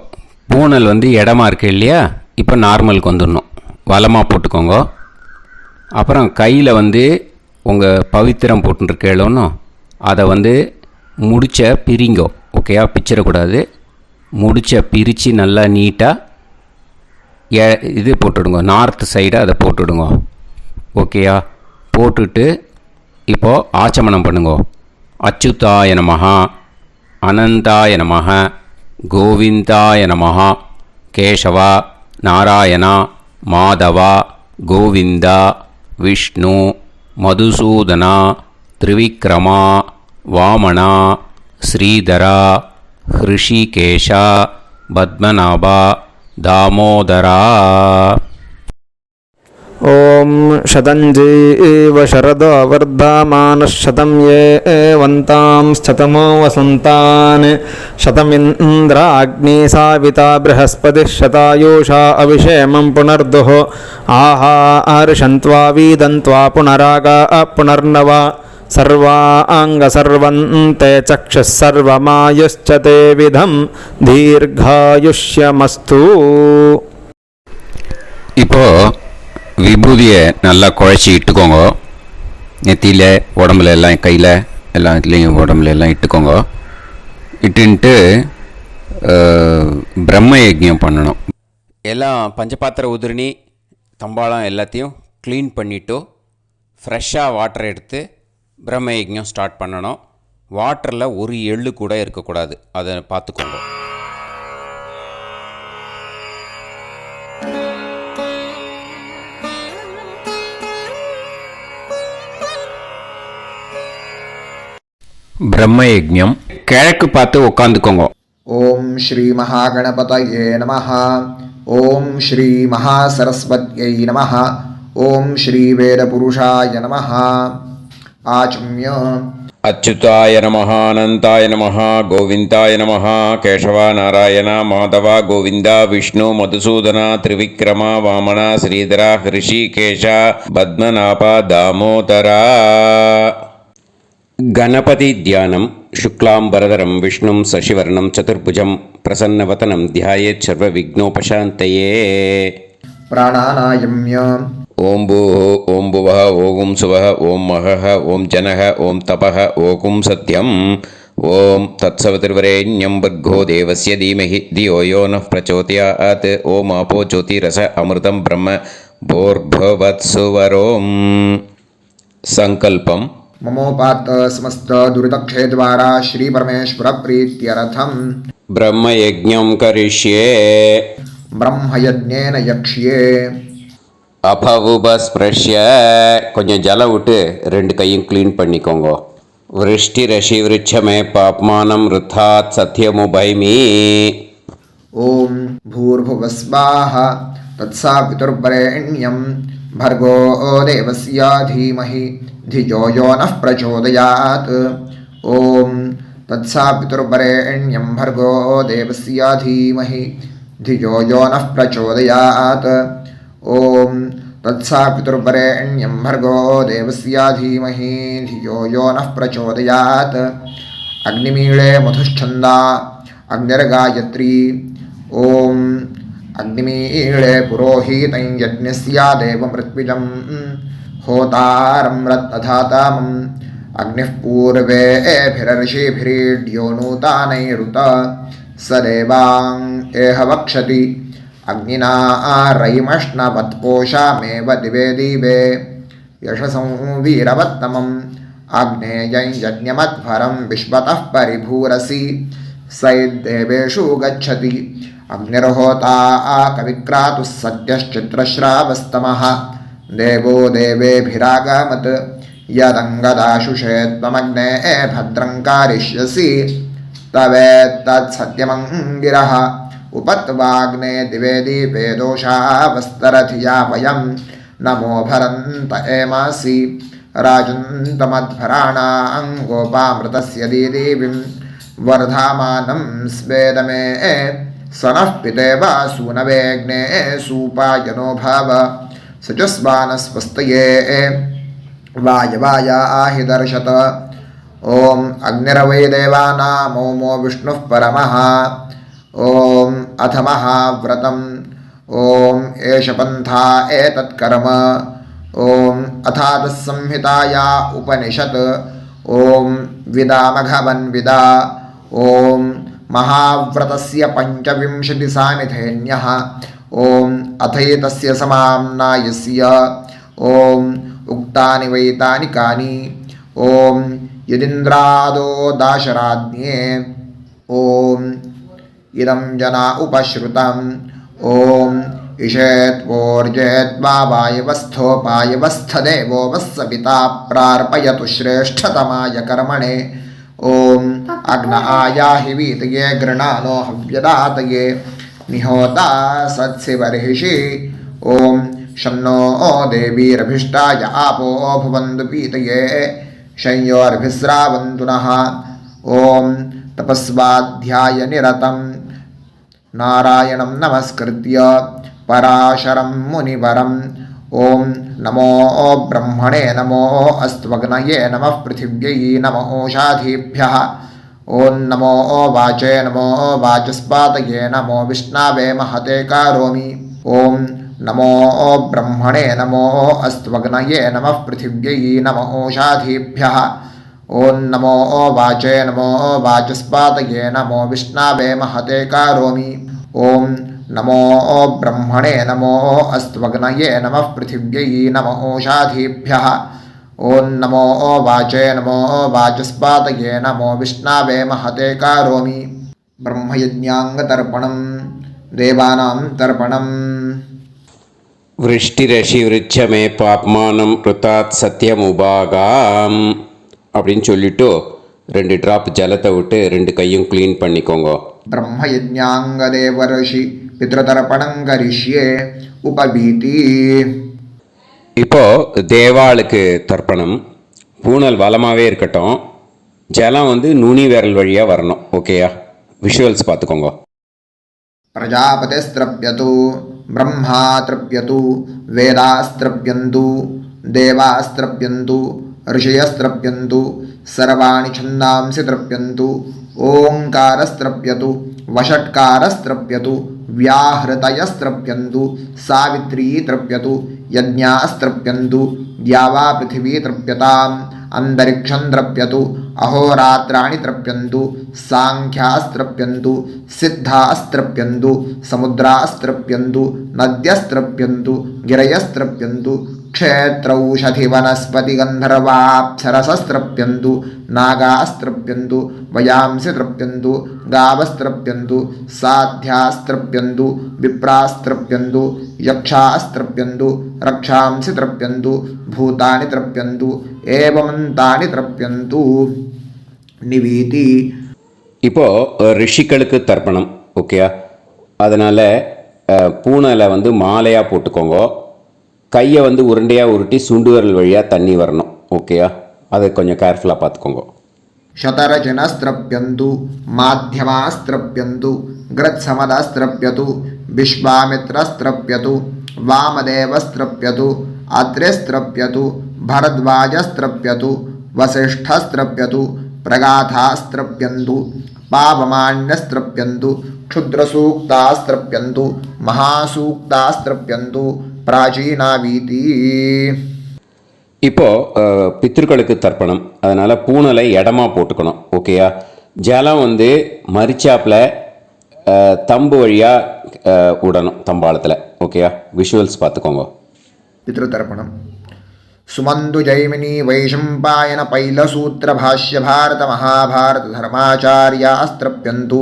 பூனல் இடமா இருக்கு இல்லையா? இப்போ நார்மலுக்கு வந்துடணும். வலமாக போட்டுக்கோங்க. அப்புறம் கையில் வந்து உங்கள் பவித்திரம் போட்டுருக்கேளோன்னு அதை வந்து முடிச்ச பிரிங்கோ. ஓகேயா, பிச்சிடக்கூடாது. முடிச்ச பிரித்து நல்லா நீட்டாக இது போட்டுவிடுங்க. நார்த் சைடை அதை போட்டுவிடுங்க. ஓகேயா, போட்டுட்டு இப்போது ஆச்சமனம் பண்ணுங்க. அச்சுதாய நமஹ, அனந்தாய நமஹ, கோவிந்தாய நமஹ, கேசவா, நாராயணா, மாதவா, கோவிந்தா, விஷ்ணு, மதுசூதனா, திரிவிக்ரமா, வாமனா, ஸ்ரீதரா, ஹிருஷிகேஷா, பத்மநாபா, தாமோதரா. ॐ शतञ्जीव शरदो वर्धमानः शतं ये एवन्तां शतमो वसन्तान् शतमिन्द्राग्नी साविता बृहस्पतिः शतायुषा अभिषेमं पुनर्दुः आहार्षन्त्वा वीदन्त्वा पुनरागा पुनर्नव सर्वाङ्गसर्वन्ते चक्षुः सर्वमायुश्च ते विधं दीर्घायुष्यमस्तु. இப்போது விபூதியை நல்லா குழச்சி இட்டுக்கோங்க. நெத்தியில், உடம்புல எல்லாம், கையில் எல்லாம் இதுலேயும் உடம்புல எல்லாம் இட்டுக்கோங்க. இட்டுன்ட்டு பிரம்ம யஜ்ஞம் பண்ணணும். எல்லாம் பஞ்சபாத்திர உதிரணி தம்பாளம் எல்லாத்தையும் க்ளீன் பண்ணிவிட்டு ஃப்ரெஷ்ஷாக வாட்டர் எடுத்து பிரம்ம யஜ்ஞம் ஸ்டார்ட் பண்ணணும். வாட்டரில் ஒரு எள்ளு கூட இருக்கக்கூடாது, அதை பார்த்துக்கோங்க. பிரம்ம யஜ்ஞம் கிழக்கு பார்த்து உட்காந்துக்கோங்க. ஓம் ஸ்ரீ மகாகணபதயே நமஹ. ஓம் ஸ்ரீ மகாசரஸ்வத்யை நமஹ. ஓம் ஸ்ரீ வேதபுருஷாய நமஹ. ஆச்ம்ய அச்சுதாய நமஹ, அனந்தாய நமஹ, கோவிந்தாய நமஹ, கேசவா, நாராயணா, மாதவா, கோவிந்தா, விஷ்ணு, மதுசூதனா, திரிவிக்ரமா, வாமனா, ஸ்ரீதரா, ஹிருஷிகேஷா, பத்மநாபா, தாமோதரா. गणपति ध्यानं शुक्लांबरधरं विष्णुं शशिवर्णं चतुर्भुजं प्रसन्नवदनं ध्यायेत् सर्वविघ्नोपशान्तये. प्राणानायम्य ओं भूः ओं भुवः ओं सुवः ओं महः ओं जनः ओं तपः ओं सत्यम् ओं तत्सवितुर्वरेण्यं भर्गो देवस्य धीमहि धियो यो नः प्रचोदयात्. ओं आपो ज्योतिरस अमृतं ब्रह्म भूर्भुवत्सुवरों. संकल्पम ममोपात समस्त दुर्दक्षे द्वारा श्री परमेश्वर प्रीत्यर्थम ब्रह्मयज्ञं करिष्ये. ब्रह्मयज्ञेन यक्ष्ये. அபவுபஸ்பிரஷ்ய கொஞ்சம் ஜலம் விட்டு ரெண்டு கையும் க்ளீன் பண்ணிக்கோங்க. விருஷ்டி ரஷி விருட்சமே பாப்மானம் ருத்தாத் சத்யமுபைமி. ओम भूर्भुवस्वाः तत्सवितुर्वरेण्यं भर्गो देवस्य धीमहि धियो यो नः प्रचोदयात्. ओम तत्सवितुर्वरेण्यं भर्गो देवस्य धीमहि धियो यो नः प्रचोदयात्. ओम तत्सवितुर्वरेण्यं भर्गो देवस्य धीमहि धियो यो नः प्रचोदयात्. अग्निमीळे मधुश्छन्दा अग्निर्गायत्री. ओम अग्निमीळे पुरोहितं यज्ञस्य देवमृत्विजं होतारं रत्नधातामम् अग्निः पूर्वेभिरर्षिभिरीड्यो नूतानैरुत स देवां एह वक्षति. अग्निना रयिमश्नवत्पोषामेव दिवे दिवे यशसं वीरवत्तमम् आग्नेयं यज्ञमध्वरं विश्वतः परिभूरसि सैद्देवेषु गच्छति. अग्निर्होता कविक्रातुः सद्यश्चित्रश्रावस्तमः देवो देवेभिरागमत्. यदङ्गदाशुषे त्वमग्ने भद्रं कारिष्यसि तवेत्तत्सत्यमङ्गिरः. उपत्वाग्ने दिवे दीपे दोषावस्तरधिया वयं नमो भरन्त एमासि. राजन्तमध्वराणां गोपामृतस्य दीदीविं वर्धामानं स्वेदमे स नः पितेवा सूनवेग्ने सूपायनो भव सचस्वानस्वस्तये वायवायाहि दर्शत. ओम अग्निरवै देवानामोमो विष्णुः परमः. ओम अथ महाव्रतम्. ॐ एष पन्था एतत्कर्म ॐ अथातः संहिताया उपनिषत् ॐ विदामघवन्विदा ॐ महाव्रतस्य पञ्चविंशतिसामिथेन्यः ॐ अथैतस्य समाम्नायस्य ॐ उक्तानि वैतानि कानि ॐ यदिन्द्रादो दाशराज्ञे ॐ इदं जना उपश्रुतम् ॐ इषेत्वोर्जेत्वावायवस्थोपायवस्थदेवो वस्सविता प्रार्पयतु श्रेष्ठतमाय कर्मणे ॐ अग्न आयाहि वीतये गृणानो हव्यदातये निहोता सत्सिवर्हिषि ॐ शन्नो देवीरभिष्टाय आपो भुवन्तु पीतये शय्योर्भिस्रावन्तु नः ॐ तपस्वाध्यायनिरतं नारायणं नमस्कृत्य पराशरं मुनिवरं ॐ नमो ब्रह्मणे नमो अस्त्वग्नये नमः पृथिव्यै नमो ओषाधीभ्यः ॐ नमो वाचे नमो वाचस्पातये नमो विष्णवे महते करोमि ॐ नमो ब्रह्मणे नमो अस्त्वग्नये नमः पृथिव्यै नमो ओषाधीभ्यः ॐ नमो वाचे नमो वाचस्पातये नमो विष्णवे महते करोमि ॐ नमो ब्रह्मणे नमो अस्त्वग्नये नमः पृथिव्यै नमो ओषाधीभ्यः ॐ नमो वाचे नमो वाचस्पातये नमो विष्णवे महते करोमि ब्रह्मयज्ञाङ्गतर्पणं देवानां तर्पणम् விருஷ்டிரஷி விருட்சமே பாப்மானம் ருத்தாத் சத்தியமுபாகாம் அப்படின்னு சொல்லிட்டு 2 ட்ராப் ஜலத்தை விட்டு 2 கையும் க்ளீன் பண்ணிக்கோங்க. ब्रह्मयज्ञाङ्गदेवर्षि पितृतर्पणं करिष्ये उपवीति இப்போது தேவாளுக்கு தர்ப்பணம். பூனல் வலமாகவே இருக்கட்டும், ஜலம் வந்து நுனி விரல் வழியாக வரணும். ஓகேயா? விஷுவல்ஸ் பார்த்துக்கோங்க. प्रजापतिस्त्रप्यतु ब्रह्मा तृप्यतु वेदास्त्रप्यन्तु देवास्त्रप्यन्तु ऋषयस्त्रप्यन्तु सर्वाणि छन्दांसि तृप्यन्तु ओङ्कारस्त्रप्यतु वषट्कारस्त्रप्यतु व्याहृतयस्त्रप्यन्तु सावित्री तृप्यतु यज्ञास्त्रप्यन्तु द्यावा पृथिवी तृप्यताम् अन्तरिक्षं तृप्यतु अहोरात्राणि तृप्यन्तु सांख्यास्त्रप्यन्तु सिद्धास्त्रप्यन्तु समुद्रास्त्रप्यन्तु नद्यस्त्रप्यन्तु गिरयस्त्रप्यन्तु क्षेत्रौषधिवनस्पतिगन्धर्वाप्सरसस्त्रप्यन्तु नागास्त्रप्यन्तु वयांसि तृप्यन्तु गावस्त्रप्यन्तु साध्यास्त्रप्यन्तु विप्रास्त्रप्यन्तु यक्षास्त्रप्यन्तु रक्षांसि तृप्यन्तु भूतानि तृप्यन्तु एवमन्तानि तृप्यन्तु निवीति. இப்போது ரிஷிகளுக்கு தர்ப்பணம். ஓகேயா? அதனால் பூனலை வந்து மாலையாக போட்டுக்கோங்க. கையை வந்து உருண்டையாக உருட்டி சுண்டு விரல் வழியாக தண்ணி வரணும். ஓகேயா? அதை கொஞ்சம் கேர்ஃபுல்லாக பார்த்துக்கோங்க. शतरजनस्त्रप्यन्तु माध्यमास्त्रप्यन्तु गृत्समदस्त्रप्यतु विश्वामित्रस्त्रप्यतु वामदेवस्त्रप्यतु अत्रिस्त्रप्यतु भरद्वाजस्त्रप्यतु वसिष्ठस्त्रप्यतु प्रगाथास्त्रप्यन्तु पावमान्यस्त्रप्यन्तु क्षुद्रसूक्तास्त्रप्यन्तु महासूक्तास्त्रप्यन्तु प्राचीनावीति. இப்போது பித்ருக்களுக்கு தர்ப்பணம். அதனால் பூனலை இடமா போட்டுக்கணும். ஓகேயா? ஜலம் வந்து மரிச்சாப்பில் தம்பு வழியாக விடணும், தம்பாளத்தில். ஓகேயா? விஷுவல்ஸ் பார்த்துக்கோங்க. पितृतर्पणम् सुमन्तु जैमिनी वैशम्पायन पैलसूत्रभाष्य भारत महाभारत धर्माचार्यास्त्रप्यन्तु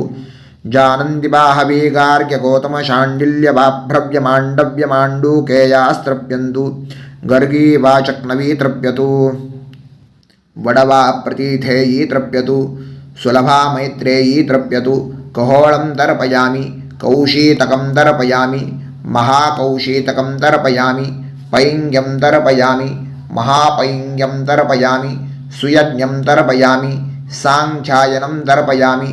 जानन्ति बाहवी गार्ग्य गौतम शाण्डिल्य बाभ्रव्य माण्डव्य माण्डूकेयास्त्रप्यन्तु गर्गी वाचक्नवी तृप्यतु वडवा प्रतीथेयी तृप्यतु सुलभा मैत्रेयी तृप्यतु कहोळं तर्पयामि कौशीतकं तर्पयामि महाकौशीतकं तर्पयामि पैङ्ग्यं तर्पयामि महापैङ्ग्यं तर्पयामि सुयज्ञं तर्पयामि साङ्ख्यायनं तर्पयामि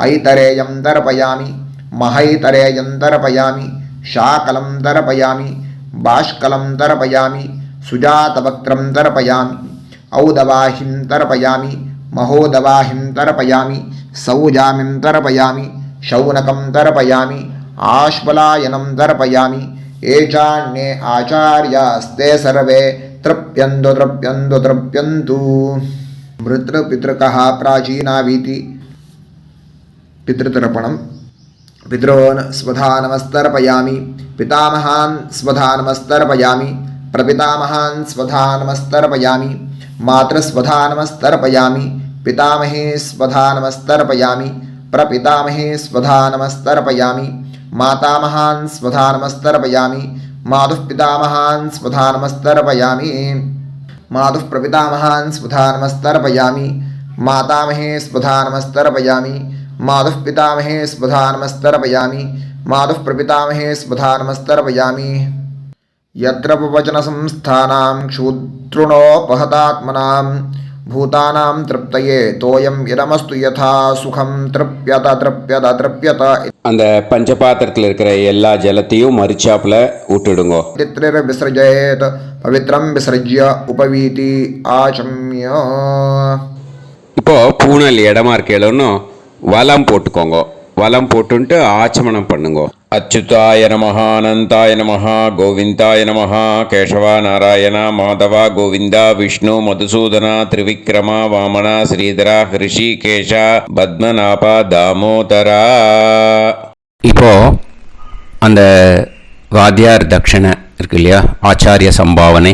ऐतरेयं तर्पयामि महैतरेयं तर्पयामि शाकलं तर्पयामि बाष्कलं तर्पयामि सुजातवक्त्रं तर्पयामि औदवाहिं तर्पयामि महोदवाहिं तर्पयामि सौजामिं तर्पयामि शौनकं तर्पयामि आश्वलायनं तर्पयामि ये चान्ये आचार्यास्ते सर्वे तृप्यन्तु तृप्यन्तु तृप्यन्तु मृतृपितृकः प्राचीनावीति पितृतर्पणम् पितॄन् स्वधानमस्तर्पयामि पितामहान् स्वधानमस्तर्पयामि प्रपितामहान् स्वधानमस्तर्पयामि मातृस्वधानमस्तर्पयामि पितामहे स्वधानमस्तर्पयामि प्रपितामहे स्वधानमस्तर्पयामि मातामहान् स्वधानमस्तर्पयामि मातुः पितामहान् स्वधानमस्तर्पयामि मातुः प्रपितामहान् स्वधानमस्तर्पयामि मातामहे स्वधानमस्तर्पयामि मातुः पितामहे स्वधानमस्तर्पयामि मातुः प्रपितामहे स्वधानमस्तर्पयामि यत्र वचनसंस्थानां क्षुद्रुणोपहतात्मनां भूतानां तृप्तये तोयं इदमस्तु यथा सुखं तृप्यत तृप्यत तृप्यत அந்த பஞ்சபாத்திரத்தில் இருக்கிற எல்லா ஜலத்தையும் மறுச்சாப்புல விட்டுடுங்கோ. विसृजेत पवित्रं विसृज्य उपवीति आचम्य இப்போ பூனல் இடமா இருக்கேன்னு வலம் போட்டுக்கோங்க. வலம் போட்டுன்ட்டு ஆச்சமனம் பண்ணுங்க. அச்சுதாய நமஹ அனந்தாய நமஹ கோவிந்தாய நமஹ கேசவா நாராயண மாதவா கோவிந்தா விஷ்ணு மதுசூதனா திரிவிக்ரமா வாமனா ஸ்ரீதரா ஹிருஷிகேஷா பத்மநாபா தாமோதரா. இப்போ அந்த வாத்தியார் தட்சணை இருக்கு இல்லையா, ஆச்சாரிய சம்பாவனை,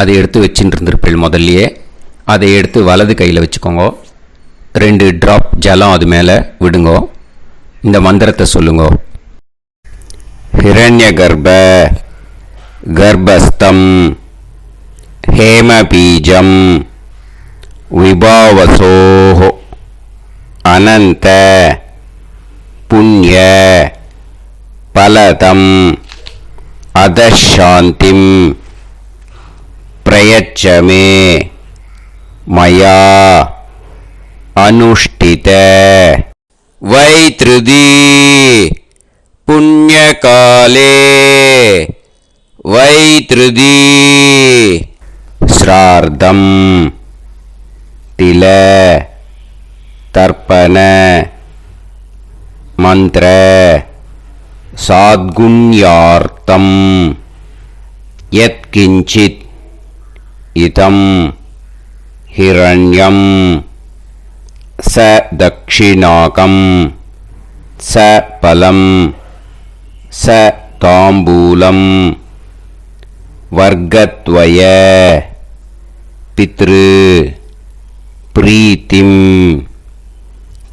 அதை எடுத்து வச்சுட்டு இருந்திருப்பேள் முதல்லையே. அதை எடுத்து வலது கையில் வச்சுக்கோங்க. 2 ட்ராப் ஜலம் அது மேலே விடுங்கோ. இந்த மந்திரத்தை சொல்லுங்கோ. ஹிரண்ய கர்ப்ப கர்ப்பஸ்தம் ஹேமபீஜம் விபாவசோஹோ அனந்த புண்ணிய பலதம் அதசாந்திம் பிரயச்சமே மயா அனுஷ்டித வைத்ருதி புண்ணியகாலே வைத்ருதி ஸ்ரார்த்தம் தில தர்ப்பண மந்திர சாத்குண்யார்த்தம் யத்கிஞ்சித் இதம் ஹிரண்யம் ச தக்ஷிணாகம் ச பலம் ச தாம்பூலம் வர்க்கத்வய பித்ரு பிரீத்திம்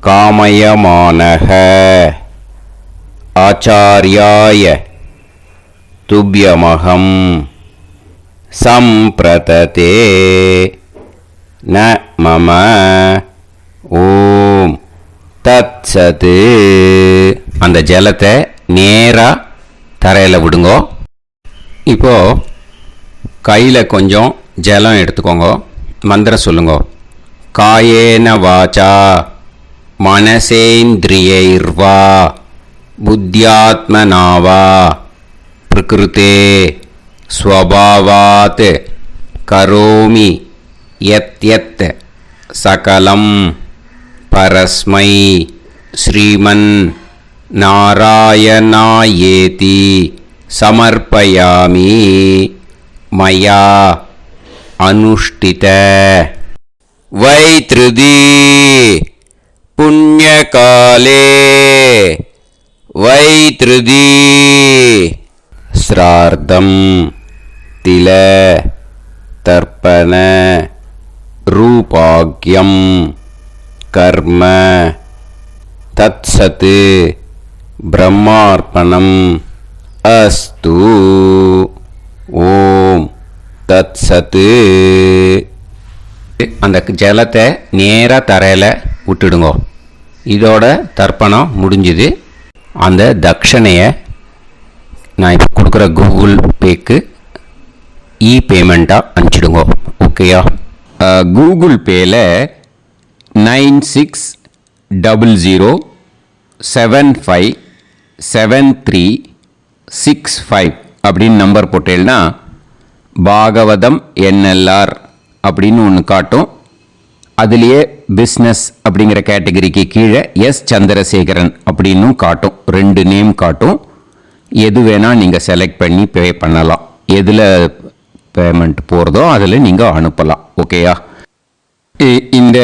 காமயமானஹ ஆச்சார்யாய துப்யமகம் சம்பிரததே ந மம ஓம் தத்சது. அந்த ஜலத்தை நேராக தரையில் விடுங்கோ. இப்போது கையில் கொஞ்சம் ஜலம் எடுத்துக்கோங்க. மந்திரம் சொல்லுங்க. காயேன வாச்சா மனசேந்திரியைர்வா புத்தியாத்மனாவா பிரகிருதே ஸ்வபாவாத் கரோமி யத் யத் சகலம் பரஸ்மை ஸ்ரீமன் நாராயணாயேதி சமர்ப்பயாமி மயா அனுஷ்டித வைத்ருதி புண்ணியகாலே வைத்ருதி ஸ்ரார்த்தம் தில தர்ப்பண ரூபாக்யம் கர்ம தத்சத் பிரம்மார்ப்பணம் அஸ்து. ஓம் தத்சத். அந்த ஜலத்தை நேராக தரையில் விட்டுடுங்கோ. இதோட தர்ப்பணம் முடிஞ்சுது. அந்த தட்சணையை நான் இப்போ கொடுக்குற கூகுள் பேக்கு பேமெண்ட்டாக அனுப்பிச்சிடுங்கோ. ஓகேயா? கூகுள் பேயில் 9600757365 அப்படின்னு நம்பர் போட்டேன்னா பாகவதம் NLR அப்படின்னு ஒன்று காட்டும். அதுலேயே பிஸ்னஸ் அப்படிங்கிற கேட்டகரிக்கு கீழே எஸ் சந்திரசேகரன் அப்படின்னும் காட்டும். 2 நேம் காட்டும். எது வேணால் நீங்கள் செலக்ட் பண்ணி பே பண்ணலாம். எதில் பேமெண்ட் போகிறதோ அதில் நீங்கள் அனுப்பலாம். ஓகேயா? இந்த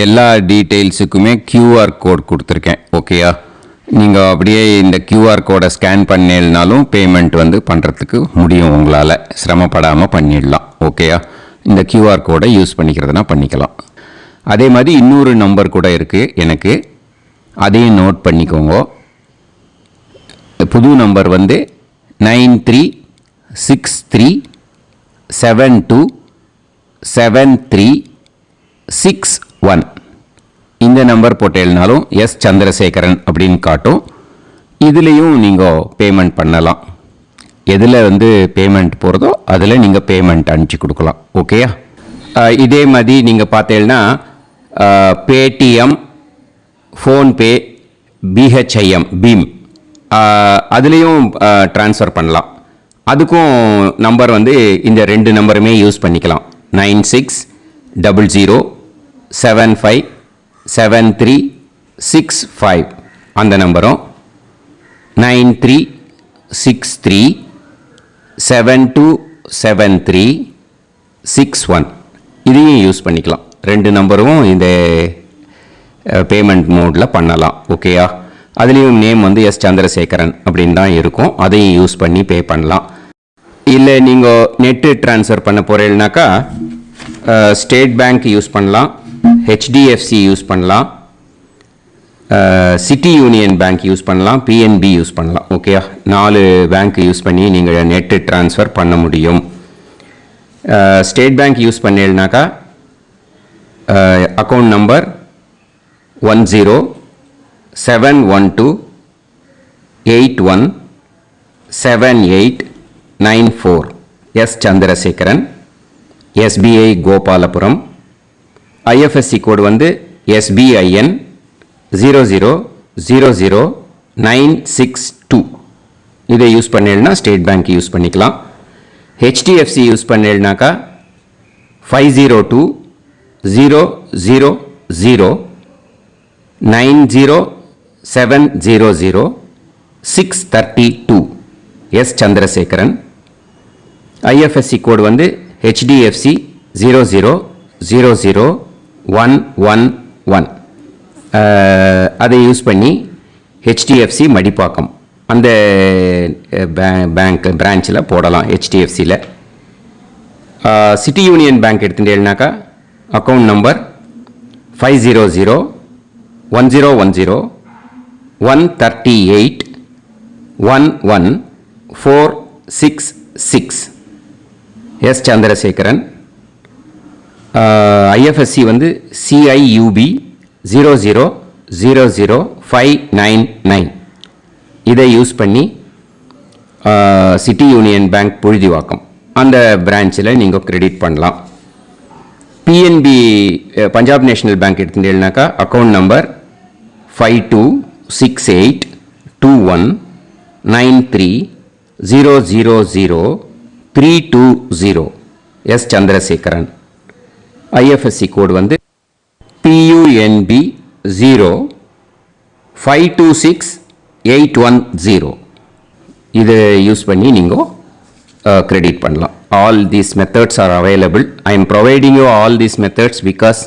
எல்லா டீட்டெயில்ஸுக்குமே QR கோட் கொடுத்துருக்கேன். ஓகேயா? நீங்கள் அப்படியே இந்த QR கோடை ஸ்கேன் பண்ணினாலும் பேமெண்ட் வந்து பண்ணுறதுக்கு முடியும். உங்களால் சிரமப்படாமல் பண்ணிடலாம். ஓகேயா? இந்த QR கோடை யூஸ் பண்ணிக்கிறதுனா பண்ணிக்கலாம். அதே மாதிரி இன்னொரு நம்பர் கூட இருக்குது எனக்கு, அதையும் நோட் பண்ணிக்கோங்க. புது நம்பர் வந்து 9363727361. இந்த நம்பர் போட்டேல்னாலும் எஸ் சந்திரசேகரன் அப்படின்னு காட்டும். இதுலேயும் நீங்கள் பேமெண்ட் பண்ணலாம். எதில் வந்து பேமெண்ட் போகிறதோ அதில் நீங்கள் பேமெண்ட் அனுப்பிச்சி கொடுக்கலாம். ஓகேயா? இதே மாதிரி நீங்கள் பார்த்தீங்கன்னா பேடிஎம், ஃபோன்பே, பிஹெச்ஐஎம், பீம் அதுலேயும் ட்ரான்ஸ்ஃபர் பண்ணலாம். அதுக்கும் நம்பர் வந்து இந்த 2 நம்பருமே யூஸ் பண்ணிக்கலாம். 9600757365 அந்த நம்பரும் 9363727361 இதையும் யூஸ் பண்ணிக்கலாம். 2 நம்பரும் இந்த பேமெண்ட் மோடில் பண்ணலாம். ஓகேயா? அதுலேயும் நேம் வந்து எஸ் சந்திரசேகரன் அப்படின்னு தான் இருக்கும். அதையும் யூஸ் பண்ணி பே பண்ணலாம். இல்லை நீங்கள் நெட்டு ட்ரான்ஸ்ஃபர் பண்ண போகிறீங்கனாக்கா ஸ்டேட் பேங்க் யூஸ் பண்ணலாம், HDFC யூஸ் பண்ணலாம், சிட்டி யூனியன் பேங்க் யூஸ் பண்ணலாம், PNB யூஸ் பண்ணலாம். ஓகேயா? 4 பேங்க் யூஸ் பண்ணி நீங்கள் நெட்டு ட்ரான்ஸ்ஃபர் பண்ண முடியும். ஸ்டேட் பேங்க் யூஸ் பண்ணீங்கனாக்கா account number 1071281789 S Chandrasekaran, SBI Gopalapuram. IFSC code வந்து SBIN 0000962. இதை யூஸ் பண்ணீங்கன்னா ஸ்டேட் பேங்க் யூஸ் பண்ணிக்கலாம். HDFC யூஸ் பண்ணீங்கனாக்கா 5020090700 எஸ் சந்திரசேகரன். IFSC கோடு வந்து HDFC 0000111. அதை யூஸ் பண்ணி HDFC மடிப்பாக்கம் அந்த பேங்க் பிரான்ச்சில் போடலாம். HDFCயில் சிட்டி யூனியன் பேங்க் எடுத்துட்டேன்னாக்கா account number 500101381146 S Chandrasekaran. IFSC வந்து CIUB 0000599. இதை யூஸ் பண்ணி சிட்டி யூனியன் பேங்க் புழுதிவாக்கம் அந்த பிரான்ச்சில் நீங்கள் கிரெடிட் பண்ணலாம். PNB பஞ்சாப் நேஷனல் பேங்க் எடுத்துட்டீங்கன்னாக்கா account number 52682193000320 S Chandrasekaran. IFSC code வந்து PUNB 0526810. இதை யூஸ் பண்ணி நீங்கள் கிரெடிட் பண்ணலாம். All these methods are available. I am providing you all these methods because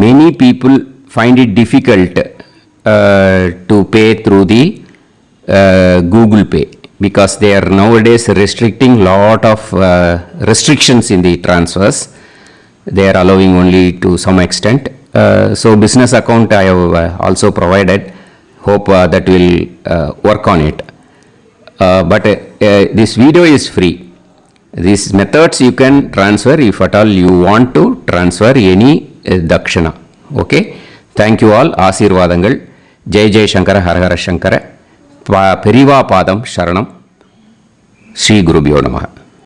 many people find it difficult to pay through the Google Pay because they are nowadays restricting lot of restrictions in the transfers. They are allowing only to some extent. So business account I have also provided. Hope that will work on it. But this video is free. These methods you can transfer if at all you want to transfer any dakshana. Okay? Thank you all. ஆசீர்வாதங்கள். ஜெய் ஜெய் சங்கர ஹரஹர சங்கர. பெரிவா பாதம் சரணம். ஸ்ரீ குருபியோ நமः.